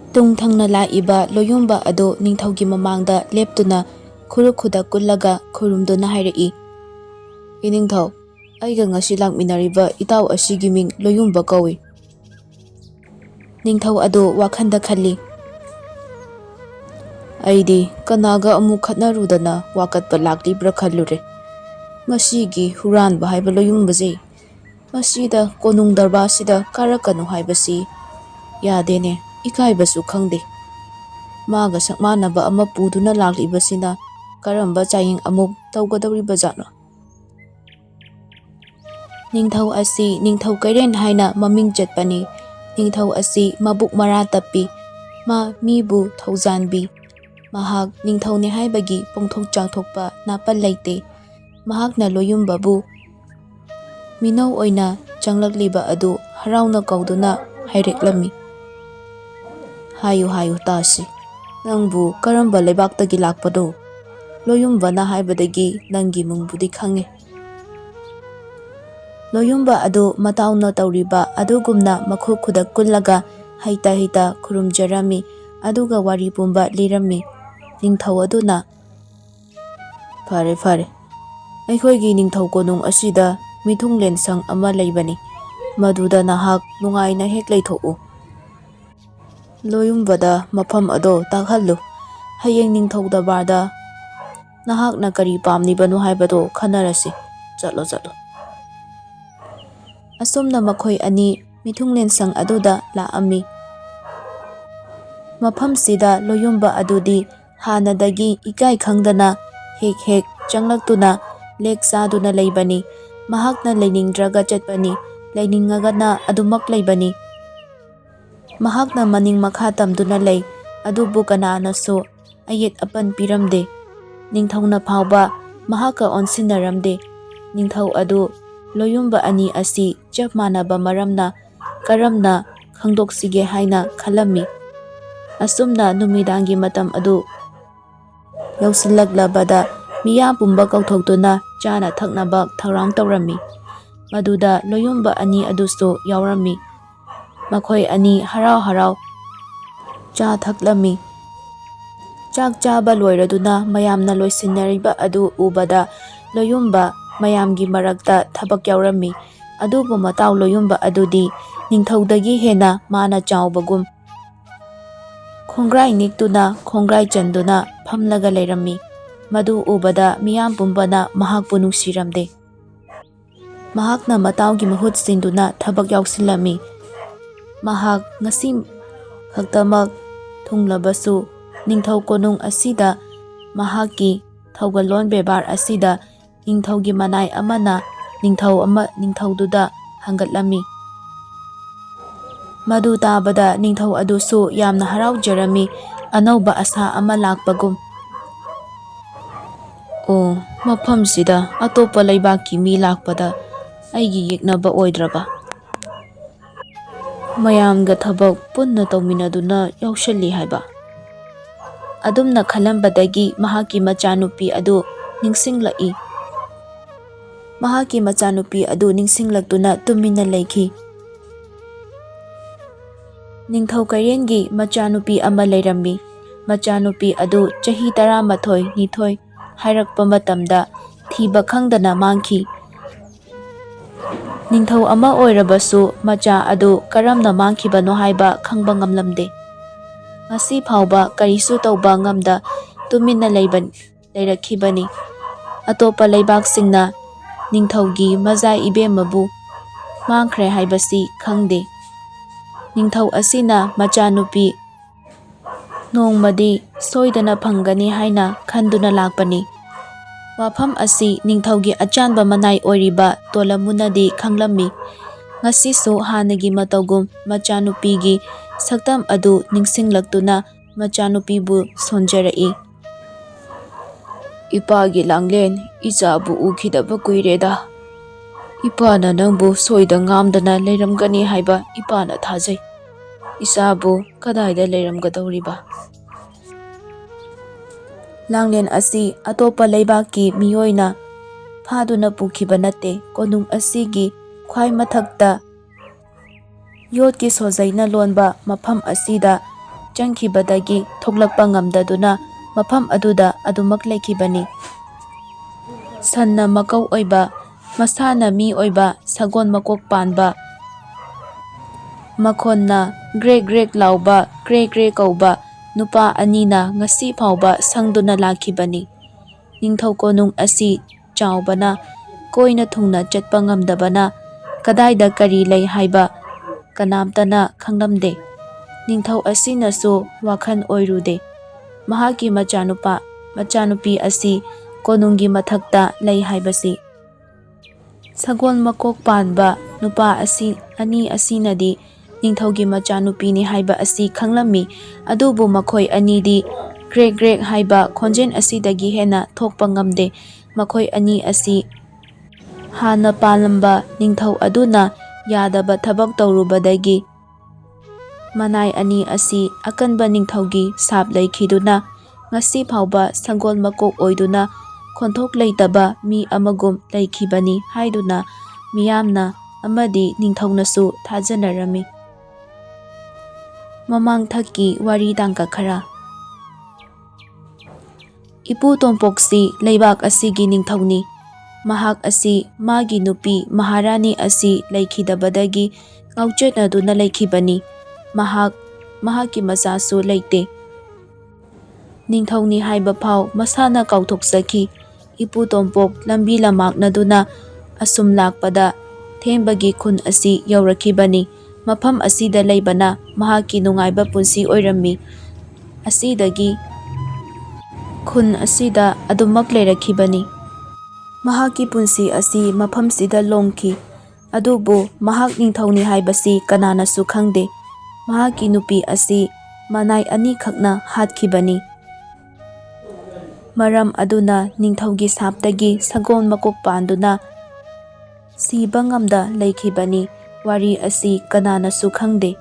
ꯇꯨꯡ ꯊꯪꯅ ꯂꯥꯛꯏꯕ ꯂꯣꯌꯨꯝꯕ ꯑꯗꯨ ꯅꯤꯡꯊꯧꯒꯤ ꯃꯃꯥꯡꯗ ꯂꯦꯞꯇꯨꯅ ꯈꯨꯔꯨ ꯈꯨꯗ ꯀꯨꯜꯂꯒ ꯈꯨꯔꯨꯝꯗꯨꯅ ꯍꯥꯏꯔꯛꯏ, "ꯏꯅꯤꯡꯊꯧ, ꯑꯩꯒ ꯉꯁꯤ ꯂꯥꯛꯃꯤꯟꯅꯔꯤꯕ ꯏꯇꯥꯎ ꯑꯁꯤꯒꯤ ꯃꯤꯡ ꯂꯣꯌꯨꯝꯕ ꯀꯧꯏ꯫ ꯅꯤꯡꯊꯧ ꯑꯗꯨ ꯋꯥꯈꯟꯗ ꯈꯜꯂꯤ, "ꯑꯩꯗꯤ ꯀꯅꯥꯒ ꯑꯃꯨꯛ ꯈꯠꯅꯔꯨꯗꯅ ꯋꯥꯀꯠꯄ ꯂꯥꯛꯂꯤꯕ꯭ꯔꯥ ꯈꯜꯂꯨꯔꯦ꯫ ꯃꯁꯤꯒꯤ ꯍꯨꯔꯥꯟꯕ ꯍꯥꯏꯕ ꯂꯣꯌꯨꯝꯕꯁꯦ, ꯃꯁꯤꯗ ꯀꯣꯅꯨꯡ ꯗꯔꯕꯥꯔꯁꯤꯗ ꯀꯥꯔꯛꯀꯅꯨ ꯍꯥꯏꯕꯁꯤ ꯌꯥꯗꯦꯅꯦ, ꯏꯀꯥꯏꯕꯁꯨ ꯈꯪꯗꯦ꯫ ꯃꯥꯒ ꯁꯛꯃꯥꯟꯅꯕ ꯑꯃ ꯄꯨꯗꯨꯅ ꯂꯥꯛꯂꯤꯕꯁꯤꯅ ꯀꯔꯝꯕ ꯆꯥꯌꯦꯡ ꯑꯃꯨꯛ ꯇꯧꯒꯗꯧꯔꯤꯕꯖꯥꯠꯅꯣ?" ꯅꯤꯡꯊꯧ ꯑꯁꯤ ꯅꯤꯡꯊꯧ ꯀꯩꯔꯦꯟ ꯍꯥꯏꯅ ꯃꯃꯤꯡ ꯆꯠꯄꯅꯤ꯫ ꯅꯤꯡꯊꯧ ꯑꯁꯤ ꯃꯕꯨꯛ ꯃꯔꯥ ꯇꯞꯄꯤ, ꯃꯥ ꯃꯤꯕꯨ ꯊꯧꯖꯥꯟꯕꯤ꯫ ꯃꯍꯥꯛ ꯅꯤꯡꯊꯧꯅꯤ ꯍꯥꯏꯕꯒꯤ ꯄꯣꯡꯊꯣꯛ ꯆꯥꯎꯊꯣꯛꯄ ꯅꯥꯄꯜ ꯂꯩꯇꯦ꯫ ꯃꯍꯥꯛꯅ ꯂꯣꯌꯨꯝꯕꯕꯨ ꯃꯤꯅꯧ ꯑꯣꯏꯅ ꯆꯪꯂꯛꯂꯤꯕ ꯑꯗꯨ ꯍꯔꯥꯎꯅ ꯀꯧꯗꯨꯅ ꯍꯥꯏꯔꯦꯛꯂꯝꯃꯤ, "ꯍꯥꯏꯌꯨ ꯍꯥꯏꯌꯨ ꯇꯥꯁꯤ, ꯅꯪꯕꯨ ꯀꯔꯝꯕ ꯂꯩꯕꯥꯛꯇꯒꯤ ꯂꯥꯛꯄꯅꯣ? ꯂꯣꯌꯨꯝꯕꯅ ꯍꯥꯏꯕꯗꯒꯤ ꯅꯪꯒꯤ ꯃꯤꯡꯕꯨꯗꯤ ꯈꯪꯉꯦ." ꯂꯣꯌꯨꯝꯕ ꯑꯗꯨ ꯃꯇꯥꯎꯅ ꯇꯧꯔꯤꯕ ꯑꯗꯨꯒꯨꯝꯅ ꯃꯈꯨ ꯈꯨꯗ ꯀꯨꯜꯂꯒ ꯍꯩꯇ ꯍꯩꯇ ꯈꯨꯔꯨꯝꯖꯔꯝꯃꯤ ꯑꯗꯨꯒ ꯋꯥꯔꯤ ꯄꯨꯝꯕ ꯂꯤꯔꯝꯃꯤ꯫ ꯅꯤꯡꯊꯧ ꯑꯗꯨꯅ, "ꯐꯔꯦ ꯐꯔꯦ, ꯑꯩꯈꯣꯏꯒꯤ ꯅꯤꯡꯊꯧ ꯀꯣꯅꯨꯡ ꯑꯁꯤꯗ ꯃꯤꯊꯨꯡꯂꯦꯟꯁꯪ ꯑꯃ ꯂꯩꯕꯅꯤ, ꯃꯗꯨꯗ ꯅꯍꯥꯛ ꯅꯨꯡꯉꯥꯏꯅ ꯍꯦꯛ ꯂꯩꯊꯣꯛꯎ꯫ ꯂꯣꯌꯨꯝꯕꯗ ꯃꯐꯝ ꯑꯗꯣ ꯇꯥꯛꯍꯜꯂꯨ꯫ ꯍꯌꯦꯡ ꯅꯤꯡꯊꯧ ꯗꯔꯕꯥꯔꯗ ꯅꯍꯥꯛꯅ ꯀꯔꯤ ꯄꯥꯝꯂꯤꯕꯅꯣ ꯍꯥꯏꯕꯗꯣ ꯈꯟꯅꯔꯁꯤ꯫ ꯆꯠꯂꯣ ꯆꯠꯂꯣ." ꯑꯁꯨꯝꯅ ꯃꯈꯣꯏ ꯑꯅꯤ ꯃꯤꯊꯨꯡꯂꯦꯟꯁꯪ ꯑꯗꯨꯗ ꯂꯥꯛꯑꯝꯃꯤ꯫ ꯃꯐꯝꯁꯤꯗ ꯂꯣꯌꯨꯝꯕ ꯑꯗꯨꯗꯤ ꯍꯥꯟꯅꯗꯒꯤ ꯏꯀꯥꯏ ꯈꯪꯗꯅ ꯍꯦꯛ ꯍꯦꯛ ꯆꯪꯂꯛꯇꯨꯅ ꯂꯦꯛ ꯆꯥꯗꯨꯅ ꯂꯩꯕꯅꯤ꯫ ꯃꯍꯥꯛꯅ ꯂꯩꯅꯤꯡꯗ꯭ꯔꯒ ꯆꯠꯄꯅꯤ, ꯂꯩꯅꯤꯡꯉꯒꯅ ꯑꯗꯨꯃꯛ ꯂꯩꯕꯅꯤ꯫ ꯃꯍꯥꯛꯅ ꯃꯅꯤꯡ ꯃꯈꯥ ꯇꯝꯗꯨꯅ ꯂꯩ, ꯑꯗꯨꯕꯨ ꯀꯅꯥꯅꯁꯨ ꯑꯌꯦꯠ ꯑꯄꯟ ꯄꯤꯔꯝꯗꯦ꯫ ꯅꯤꯡꯊꯧꯅ ꯐꯥꯎꯕ ꯃꯍꯥꯛꯀ ꯑꯣꯟꯁꯤꯟꯅꯔꯝꯗꯦ꯫ ꯅꯤꯡꯊꯧ ꯑꯗꯨ ꯂꯣꯌꯨꯝꯕ ꯑꯅꯤ ꯑꯁꯤ ꯆꯞ ꯃꯥꯟꯅꯕ ꯃꯔꯝꯅ ꯀꯔꯝꯅ ꯈꯪꯗꯣꯛꯁꯤꯒꯦ ꯍꯥꯏꯅ ꯈꯜꯂꯝꯃꯤ꯫ ꯑꯁꯨꯝꯅ ꯅꯨꯃꯤꯗꯥꯡꯒꯤ ꯃꯇꯝ ꯑꯗꯨ ꯌꯧꯁꯤꯜꯂꯛꯂꯕꯗ ꯃꯤꯌꯥꯝ ꯄꯨꯝꯕ ꯀꯧꯊꯣꯛꯇꯨꯅ ꯆꯥꯅ ꯊꯛꯅꯕ ꯊꯧꯔꯥꯡ ꯇꯧꯔꯝꯃꯤ꯫ ꯃꯗꯨꯗ ꯂꯣꯌꯨꯝꯕ ꯑꯅꯤ ꯑꯗꯨꯁꯨ ꯌꯥꯎꯔꯝꯃꯤ꯫ ꯃꯈꯣꯏ ꯑꯅꯤ ꯍꯔꯥꯎ ꯍꯔꯥꯎ ꯆꯥ ꯊꯛꯂꯝꯃꯤ꯫ ꯆꯥꯛ ꯆꯥꯕ ꯂꯣꯏꯔꯗꯨꯅ ꯃꯌꯥꯝꯅ ꯂꯣꯏꯁꯤꯟꯅꯔꯤꯕ ꯑꯗꯨ ꯎꯕꯗ ꯂꯣꯌꯨꯝꯕ ꯃꯌꯥꯝꯒꯤ ꯃꯔꯛꯇ ꯊꯕꯛ ꯌꯥꯎꯔꯝꯃꯤ꯫ ꯑꯗꯨꯕꯨ ꯃꯇꯥꯎ ꯂꯣꯌꯨꯝꯕ ꯑꯗꯨꯗꯤ ꯅꯤꯡꯊꯧꯗꯒꯤ ꯍꯦꯟꯅ ꯃꯥꯅ ꯆꯥꯎꯕꯒꯨꯝ ꯈꯣꯡꯒ꯭ꯔꯥꯏ ꯅꯤꯛꯇꯨꯅ ꯈꯣꯡꯒ꯭ꯔꯥꯏ ꯆꯟꯗꯨꯅ ꯐꯝꯂꯒ ꯂꯩꯔꯝꯃꯤ꯫ ꯃꯗꯨ ꯎꯕꯗ ꯃꯤꯌꯥꯝ ꯄꯨꯝꯕꯅ ꯃꯍꯥꯛꯄꯨ ꯅꯨꯡꯁꯤꯔꯝꯗꯦ꯫ ꯃꯍꯥꯛꯅ ꯃꯇꯥꯎꯒꯤ ꯃꯍꯨꯠ ꯁꯤꯟꯗꯨꯅ ꯊꯕꯛ ꯌꯥꯎꯁꯤꯜꯂꯝꯃꯤ꯫ ꯃꯍꯥꯛ ꯉꯁꯤ ꯈꯛꯇꯃꯛ ꯊꯨꯡꯂꯕꯁꯨ ꯅꯤꯡꯊꯧ ꯀꯣꯅꯨꯡ ꯑꯁꯤꯗ ꯃꯍꯥꯛꯀꯤ ꯊꯧꯒꯜꯂꯣꯟ ꯕꯦꯕꯥꯔ ꯑꯁꯤꯗ ꯅꯤꯡꯊꯧꯒꯤ ꯃꯅꯥꯏ ꯑꯃꯅ ꯅꯤꯡꯊꯧꯗꯨꯗ ꯍꯪꯒꯠꯂꯝꯃꯤ꯫ ꯃꯗꯨ ꯇꯥꯕꯗ ꯅꯤꯡꯊꯧ ꯑꯗꯨꯁꯨ ꯌꯥꯝꯅ ꯍꯔꯥꯎꯖꯔꯝꯃꯤ, ꯑꯅꯧꯕ ꯑꯁꯥ ꯑꯃ ꯂꯥꯛꯄꯒꯨꯝ꯫ "ꯑꯣ, ꯃꯐꯝꯁꯤꯗ ꯑꯇꯣꯞꯄ ꯂꯩꯕꯥꯛꯀꯤ ꯃꯤ ꯂꯥꯛꯄꯗ ꯑꯩꯒꯤ ꯌꯦꯛꯅꯕ ꯑꯣꯏꯗ꯭ꯔꯕ? ꯃꯌꯥꯝꯒ ꯊꯕꯛ ꯄꯨꯟꯅ ꯇꯧꯃꯤꯟꯅꯗꯨꯅ ꯌꯥꯎꯁꯜꯂꯤ ꯍꯥꯏꯕ?" ꯑꯗꯨꯝꯅ ꯈꯜꯂꯝꯕꯗꯒꯤ ꯃꯍꯥꯛꯀꯤ ꯃꯆꯥꯅꯨꯄꯤ ꯑꯗꯨ ꯅꯤꯡꯁꯤꯡꯂꯛꯏ꯫ ꯃꯍꯥꯛꯀꯤ ꯃꯆꯥꯅꯨꯄꯤ ꯑꯗꯨ ꯅꯤꯡꯁꯤꯡꯂꯛꯇꯨꯅ ꯇꯨꯃꯤꯟꯅ ꯂꯩꯈꯤ꯫ ꯅꯤꯡꯊꯧ ꯀꯩꯔꯦꯟꯒꯤ ꯃꯆꯥꯅꯨꯄꯤ ꯑꯃ ꯂꯩꯔꯝꯃꯤ꯫ ꯃꯆꯥꯅꯨꯄꯤ ꯑꯗꯨ ꯆꯍꯤ 11-12 ꯍꯥꯏꯔꯛꯄ ꯃꯇꯝꯗ ꯊꯤꯕ ꯈꯪꯗꯅ ꯃꯥꯡꯈꯤ꯫ ꯅꯤꯡꯊꯧ ꯑꯃ ꯑꯣꯏꯔꯕꯁꯨ ꯃꯆꯥ ꯑꯗꯨ ꯀꯔꯝꯅ ꯃꯥꯡꯈꯤꯕꯅꯣ ꯍꯥꯏꯕ ꯈꯪꯕ ꯉꯝꯂꯝꯗꯦ꯫ ꯉꯁꯤ ꯐꯥꯎꯕ ꯀꯔꯤꯁꯨ ꯇꯧꯕ ꯉꯝꯗ ꯇꯨꯃꯤꯟꯅ ꯂꯩꯔꯛꯈꯤꯕꯅꯤ꯫ ꯑꯇꯣꯞꯄ ꯂꯩꯕꯥꯛꯁꯤꯡꯅ ꯅꯤꯡꯊꯧꯒꯤ ꯃꯖꯥꯏꯕꯦꯝꯃꯕꯨ ꯃꯥꯡꯈ꯭ꯔꯦ ꯍꯥꯏꯕꯁꯤ ꯈꯪꯗꯦ꯫ ꯅꯤꯡꯊꯧ ꯑꯁꯤꯅ ꯃꯆꯥꯅꯨꯄꯤ ꯅꯣꯡꯃꯗꯤ ꯁꯣꯏꯗꯅ ꯐꯪꯒꯅꯤ ꯍꯥꯏꯅ ꯈꯟꯗꯨꯅ ꯂꯥꯛꯄꯅꯤ꯫ ꯋꯥꯐꯝ ꯑꯁꯤ ꯅꯤꯡꯊꯧꯒꯤ ꯑꯆꯥꯟꯕ ꯃꯅꯥꯏ ꯑꯣꯏꯔꯤꯕ ꯇꯣꯂꯝꯃꯨꯅꯗꯤ ꯈꯪꯂꯝꯃꯤ꯫ ꯉꯁꯤꯁꯨ ꯍꯥꯟꯅꯒꯤ ꯃꯇꯧꯒꯨꯝ ꯃꯆꯥꯅꯨꯄꯤꯒꯤ ꯁꯛꯇꯝ ꯑꯗꯨ ꯅꯤꯡꯁꯤꯡꯂꯛꯇꯨꯅ ꯃꯆꯥꯅꯨꯄꯤꯕꯨ ꯁꯣꯟꯖꯔꯛꯏ꯫ "Ipꯥꯒꯤ ꯂꯥꯡꯂꯦꯟ, ichabu ukidaba kuireda. Ipana nangbu soida ngamdana leiramgani haiba ipana thajai. Ichabu kadaida leiramgadoriba?" Langlen asi atopa leibaki miyoina phaduna pukiba nate, konung asigi khwai mathakta yotki sojaina lonba mafam asida changkhibadagi thoklakpa ngamdaduna mafam aduda adumak leikibani. Sanna makau oiba, masana mi oiba sagon makok panba, makhonna grek grek lauba kre kre kauba nupa anina ngasi phauba sangduna lakhibani. Ningthau konung asi chaubana, koina thungna chatpa ngamdabana, kadaida kari lei haiba kanamtana khanglamde. Ningthau asinasu wakhan oirude. Mahaki machanupi asi konunggi mathakta lei haibasi. Sagon makok panba nupa ani asinadi ningthaugi machanupini haiba asi khanglammi, adubu makhoi anidi grek grek haiba khonjen asidagi hena thokpa ngamde. Makhoi ani asi hana palamba ningthau aduna yadaba thabak tawrubadagi manai ani asi akanba ningthaugi sap leikhiduna ngasi phauba sangol makok oiduna khonthok leitaba mi amagum leikhibani haiduna miyamna amadi ningthaunasu thajanarami. Mamang thakki wari tangka khara. Ipu Tongpoksi leibak asigi ningthauni. Mahak asi magi nupi Maharani asi leikhidabadagi ngauchenaduna leikhibani. Mahaki machasu leite. Ningthauni haiba phau masana kauthokjaki. Ipu Tongpok lambi lamaknaduna asum lakpada thembagi khun asi yaurakibani. Mafam asida leibana mahaki nungaiba punsi oirammi. Asidagi khun asida adumak leirakibani. Mahaki punsi asi mafamsida longki. Adubu mahak ningthauni haibasi kananasu khangde. Mahaki nupi asi manai ani khakna hatkibani. Maram aduna ningthaugi saptagi sagon makok panduna siba ngamda leikhibani. Wari asi kananasu khangde.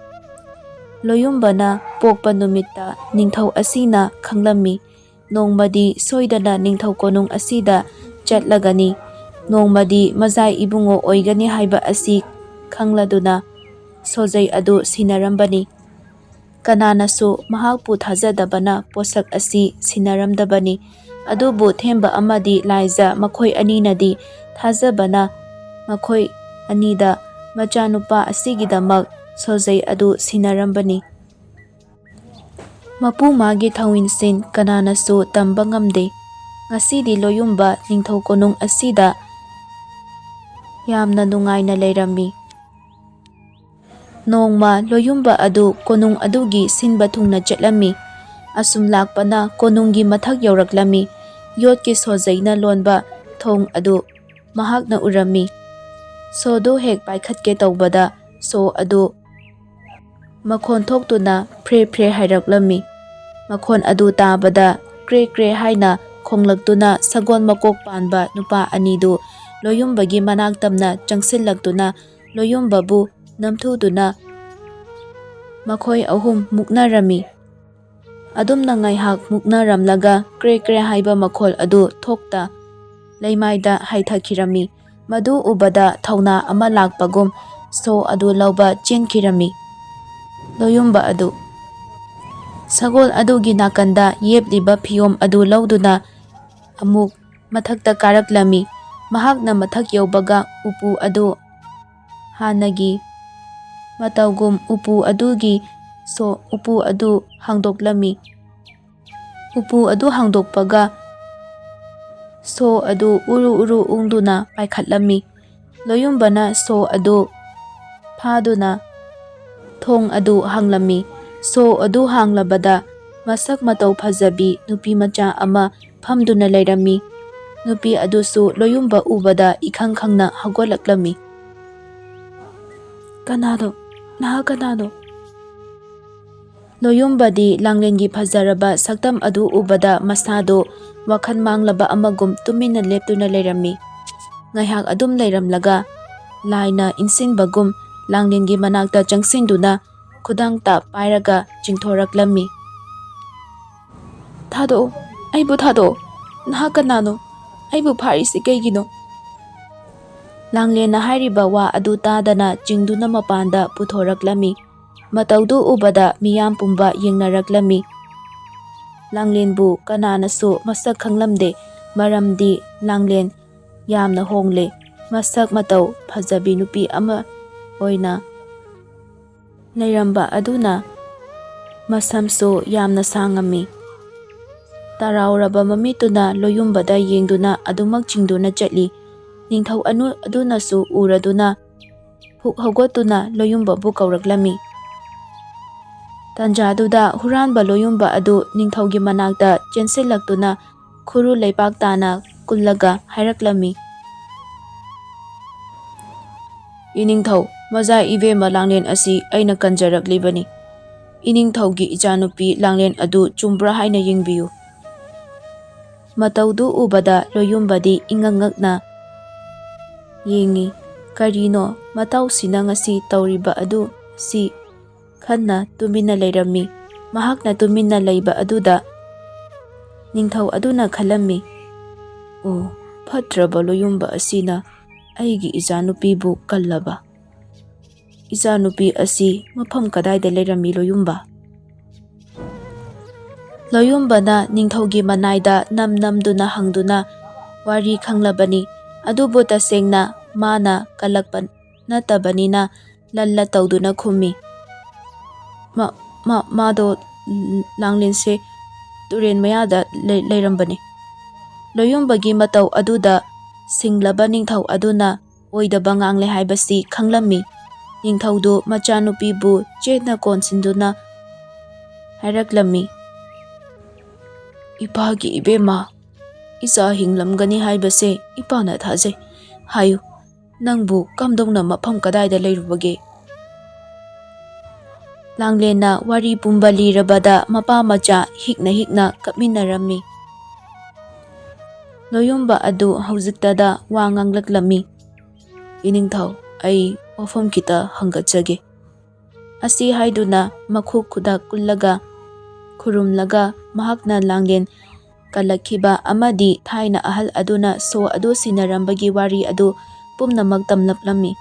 Loiyumbana pokpa numitta ningthau asina khanglammi. Nongmadi soidana ningthau konung asida chatlagani. Nongmadi majaiebungo oigani haiba asi khangladuna sojai adu sinarambani. Kananasu mahakpu thajadabana posak asi sinaramdabani. Adubu themba amadi laija makhoi aninadi thajabana makhoi anida machanupa asigidamak sojai adu sinarambani. Mapu magi thawinsin kananasu tamba ngamde. Ngasidi Loiyumba ningthau konung asida yamna nungaina leirammi. Nongma Loiyumba adu konung adugi sinba thungna chatlammi. Asum lakpana konunggi mathak yauraklammi. Yotki sojaina lonba thong adu mahakna urammi. Sodu hek paikhatke tawbada so adu makhon thoktuna phre phre hairaklammi. Makhon adu tabada kre kre haina khonglaktuna sagon makok panba nupa anidu Loiyumbagi manaktamna changsillaktuna Loiyumbabu namthuduna makhoi ahum muknarami. Adumna ngaihak muknaramlaga kre kre haiba makhol adu thokta leimaida haithakirami. Madu ubada thauna ama lakpagum so adu lauba chenkirami. Loiyumba adu sagol adugi nakanda yepliba phiyom adu lauduna amuk mathakta karaklami. Mahakna mathak yaubaga upu adu hanagi matawgum upu adu hangdoklami. Upu adu hangdokpaga so adu uru ungduna paikhatlami. Loiyumbana so adu phaduna thong adu hanglami. So adu hanglabada masak matau phajabi nupi macha ama phamduna leirammi. Nupi adusu Loiyumba ubada ikhang khangna hagolaklami. "Kanado? Naha kanado?" ꯂꯣꯌꯨꯝꯕꯗꯤ ꯂꯥꯡꯂꯦꯟꯒꯤ ꯐꯖꯔꯕ ꯁꯛꯇꯝ ꯑꯗꯨ ꯎꯕꯗ ꯃꯁꯥꯗꯣ ꯋꯥꯈꯜ ꯃꯥꯡꯂꯕ ꯑꯃꯒꯨꯝ ꯇꯨꯃꯤꯟꯅ ꯂꯦꯞꯇꯨꯅ ꯂꯩꯔꯝꯃꯤ꯫ ꯉꯥꯏꯍꯥꯛ ꯑꯗꯨꯝ ꯂꯩꯔꯝꯂꯒ ꯂꯥꯏꯅ ꯏꯟꯁꯤꯟꯕꯒꯨꯝ ꯂꯥꯡꯂꯦꯟꯒꯤ ꯃꯅꯥꯛꯇ ꯆꯪꯁꯤꯟꯗꯨꯅ ꯈꯨꯗꯥꯡꯇ ꯄꯥꯏꯔꯒ ꯆꯤꯡꯊꯣꯔꯛꯂꯝꯃꯤ꯫ "ꯊꯥꯗꯣꯛꯑꯣ, ꯑꯩꯕꯨ ꯊꯥꯗꯣꯛꯑꯣ, ꯅꯍꯥꯛ ꯀꯅꯥꯅꯣ? ꯑꯩꯕꯨ ꯐꯥꯔꯤꯁꯤ ꯀꯩꯒꯤꯅꯣ?" ꯂꯥꯡꯂꯦꯟꯅ ꯍꯥꯏꯔꯤꯕ ꯋꯥ ꯑꯗꯨ ꯇꯥꯗꯅ ꯆꯤꯡꯗꯨꯅ ꯃꯄꯥꯟꯗ ꯄꯨꯊꯣꯔꯛꯂꯝꯃꯤ꯫ ꯃꯇꯧꯗꯨ ꯎꯕꯗ ꯃꯤꯌꯥꯝ ꯄꯨꯝꯕ ꯌꯦꯡꯅꯔꯛꯂꯝꯃꯤ꯫ ꯂꯥꯡꯂꯦꯟꯕꯨ ꯀꯅꯥꯅꯁꯨ ꯃꯁꯛ ꯈꯪꯂꯝꯗꯦ, ꯃꯔꯝꯗꯤ ꯂꯥꯡꯂꯦꯟ ꯌꯥꯝꯅ ꯍꯣꯡꯂꯦ, ꯃꯁꯛ ꯃꯇꯧ ꯐꯖꯕꯤ ꯅꯨꯄꯤ ꯑꯃ ꯑꯣꯏꯅ ꯂꯩꯔꯝꯕ ꯑꯗꯨꯅ ꯃꯁꯝꯁꯨ ꯌꯥꯝꯅ ꯁꯥꯡꯉꯝꯃꯤ꯫ ꯇꯔꯥꯎꯔꯕ ꯃꯃꯤꯠꯇꯨꯅ ꯂꯣꯌꯨꯝꯕꯗ ꯌꯦꯡꯗꯨꯅ ꯑꯗꯨꯃꯛ ꯆꯤꯡꯗꯨꯅ ꯆꯠꯂꯤ꯫ ꯅꯤꯡꯊꯧ ꯑꯗꯨꯅꯁꯨ ꯎꯔꯗꯨꯅ ꯄꯨꯛ ꯍꯧꯒꯠꯇꯨꯅ ꯂꯣꯌꯨꯝꯕꯕꯨ ꯀꯧꯔꯛꯂꯝꯃꯤ꯫ ꯇꯥꯟꯖꯥꯗꯨꯗ ꯍꯨꯔꯥꯟꯕ ꯂꯣꯌꯨꯝꯕ ꯑꯗꯨ ꯅꯤꯡꯊꯧꯒꯤ ꯃꯅꯥꯛꯇ ꯆꯦꯟꯁꯤꯜꯂꯛꯇꯨꯅ ꯈꯨꯔꯨ ꯂꯩꯄꯥꯛ ꯇꯥꯅ ꯀꯨꯜꯂꯒ ꯍꯥꯏꯔꯛꯂꯝꯃꯤ꯫ "ꯏꯅꯤꯡꯊꯧ, ꯃꯖꯥꯏꯕꯦꯝꯃ ꯂꯥꯡꯂꯦꯟ ꯑꯁꯤ ꯑꯩꯅ ꯀꯟꯖꯔꯛꯂꯤꯕꯅꯤ꯫ ꯏꯅꯤꯡꯊꯧꯒꯤ ꯏꯆꯥꯅꯨꯄꯤ ꯂꯥꯡꯂꯦꯟ ꯑꯗꯨ ꯆꯨꯝꯕ꯭ꯔꯥ ꯍꯥꯏꯅ ꯌꯦꯡꯕꯤꯌꯨ꯫" ꯃꯇꯧꯗꯨ ꯎꯕꯗ ꯂꯣꯌꯨꯝꯕꯗꯤ ꯏꯉꯛ ꯉꯛꯅ ꯌꯦꯡꯉꯤ꯫ ꯀꯔꯤꯅꯣ ꯃꯇꯥꯎꯁꯤꯅ ꯉꯁꯤ ꯇꯧꯔꯤꯕ ꯑꯗꯨ ꯁꯤ ꯈꯟꯅ ꯇꯨꯃꯤꯟꯅ ꯂꯩꯔꯝꯃꯤ꯫ ꯃꯍꯥꯛꯅ ꯇꯨꯃꯤꯟꯅ ꯂꯩꯕ ꯑꯗꯨꯗ ꯅꯤꯡꯊꯧ ꯑꯗꯨꯅ ꯈꯜꯂꯝꯃꯤ, "ꯑꯣ, ꯐꯠꯇ꯭ꯔꯕ ꯂꯣꯌꯨꯝꯕ ꯑꯁꯤꯅ ꯑꯩꯒꯤ ꯏꯆꯥꯅꯨꯄꯤꯕꯨ ꯀꯜꯂꯕ? ꯏꯆꯥꯅꯨꯄꯤ ꯑꯁꯤ ꯃꯐꯝ ꯀꯗꯥꯏꯗ ꯂꯩꯔꯝꯃꯤ ꯂꯣꯌꯨꯝꯕ?" ꯂꯣꯌꯨꯝꯕꯅ ꯅꯤꯡꯊꯧꯒꯤ ꯃꯅꯥꯏꯗ ꯅꯝꯗꯨꯅ ꯍꯪꯗꯨꯅ ꯋꯥꯔꯤ ꯈꯪꯂꯕꯅꯤ꯫ ꯑꯗꯨꯕꯨ ꯇꯁꯦꯡꯅ ꯃꯥꯅ ꯀꯜꯂꯛꯄ ꯅꯠꯇꯕꯅꯤꯅ ꯂꯜꯂ ꯇꯧꯗꯨꯅ ꯈꯨꯝꯃꯤ, "ꯃꯥꯗꯣ ꯂꯥꯡꯂꯦꯟꯁꯦ ꯇꯨꯔꯦꯟ ꯃꯌꯥꯗ ꯂꯩꯔꯝꯕꯅꯤ꯫" ꯂꯣꯌꯨꯝꯕꯒꯤ ꯃꯇꯧ ꯑꯗꯨꯗ ꯁꯤꯡꯂꯕ ꯅꯤꯡꯊꯧ ꯑꯗꯨꯅ ꯑꯣꯏꯗꯕ ꯉꯥꯡꯂꯦ ꯍꯥꯏꯕꯁꯤ ꯈꯪꯂꯝꯃꯤ꯫ ꯅꯤꯡꯊꯧꯗꯨ ꯃꯆꯥꯅꯨꯄꯤꯕꯨ ꯆꯦꯠꯅ ꯀꯣꯟꯁꯤꯟꯗꯨꯅ ꯍꯥꯏꯔꯛꯂꯝꯃꯤ, "ꯏꯄꯥꯒꯤ ꯏꯕꯦꯝꯃ, ꯏꯆꯥ ꯍꯤꯡꯂꯝꯒꯅꯤ ꯍꯥꯏꯕꯁꯦ ꯏꯄꯥꯅ ꯊꯥꯖꯩ꯫ ꯍꯥꯏꯌꯨ, ꯅꯪꯕꯨ ꯀꯝꯗꯧꯅ ꯃꯐꯝ ꯀꯗꯥꯏꯗ ꯂꯩꯔꯨꯕꯒꯦ?" ꯂꯥꯡꯂꯦꯟꯅ ꯋꯥꯔꯤ ꯄꯨꯝꯕ ꯂꯤꯔꯕꯗ ꯃꯄꯥ ꯃꯆꯥ ꯍꯤꯛꯅ ꯍꯤꯛꯅ ꯀꯞꯃꯤꯟꯅꯔꯝꯃꯤ꯫ ꯂꯣꯌꯨꯝꯕ ꯑꯗꯨ ꯍꯧꯖꯤꯛꯇꯗ ꯋꯥ ꯉꯥꯡꯂꯛꯂꯝꯃꯤ꯫ "ꯏꯅꯤꯡꯊꯧ, ꯑꯩ ꯋꯥꯐꯝ ꯈꯤꯇ ꯍꯪꯒꯠꯆꯒꯦ꯫" ꯑꯁꯤ ꯍꯥꯏꯗꯨꯅ ꯃꯈꯨꯠ ꯈꯨꯗꯥꯛ ꯀꯨꯜꯂꯒ ꯈꯨꯔꯨꯝꯂꯒ ꯃꯍꯥꯛꯅ ꯂꯥꯡꯂꯦꯟ ꯀꯜꯂꯛꯈꯤꯕ ꯑꯃꯗꯤ ꯊꯥꯏꯅ ꯑꯍꯜ ꯑꯗꯨꯅ ꯁꯣ ꯑꯗꯨ ꯁꯤꯟꯅꯔꯝꯕꯒꯤ ꯋꯥꯔꯤ ꯑꯗꯨ ꯄꯨꯝꯅꯃꯛ ꯇꯝꯂꯛꯂꯝꯃꯤ꯫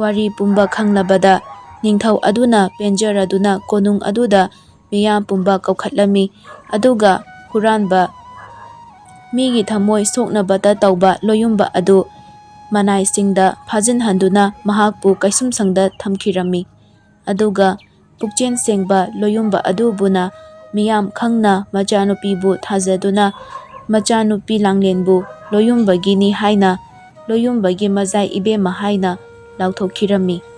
ꯋꯥꯔꯤ ꯄꯨꯝꯕ ꯈꯪꯂꯕꯗ ꯅꯤꯡꯊꯧ ꯑꯗꯨꯅ ꯄꯦꯟꯖꯔꯗꯨꯅ ꯀꯣꯅꯨꯡ ꯑꯗꯨꯗ ꯃꯤꯌꯥꯝ ꯄꯨꯝꯕ ꯀꯧꯈꯠꯂꯝꯃꯤ꯫ ꯑꯗꯨꯒ ꯍꯨꯔꯥꯟꯕ, ꯃꯤꯒꯤ ꯊꯃꯣꯏ ꯁꯣꯛꯅꯕꯇ ꯇꯧꯕ ꯂꯣꯌꯨꯝꯕ ꯑꯗꯨ ꯃꯅꯥꯏꯁꯤꯡꯗ ꯐꯥꯖꯤꯟꯍꯟꯗꯨꯅ ꯃꯍꯥꯛꯄꯨ ꯀꯩꯁꯨꯝꯁꯪꯗ ꯊꯝꯈꯤꯔꯝꯃꯤ꯫ ꯑꯗꯨꯒ ꯄꯨꯛꯆꯦꯜ ꯁꯦꯡꯕ ꯂꯣꯌꯨꯝꯕ ꯑꯗꯨꯕꯨꯅ ꯃꯤꯌꯥꯝ ꯈꯪꯅ ꯃꯆꯥꯅꯨꯄꯤꯕꯨ ꯊꯥꯖꯗꯨꯅ ꯃꯆꯥꯅꯨꯄꯤ ꯂꯥꯡꯂꯦꯟꯕꯨ ꯂꯣꯌꯨꯝꯕꯒꯤꯅꯤ ꯍꯥꯏꯅ, ꯂꯣꯌꯨꯝꯕꯒꯤ ꯃꯖꯥꯏ ꯏꯕꯦꯝꯃ ꯍꯥꯏꯅ ꯂꯥꯎꯊꯣꯛꯈꯤꯔꯝꯃꯤ꯫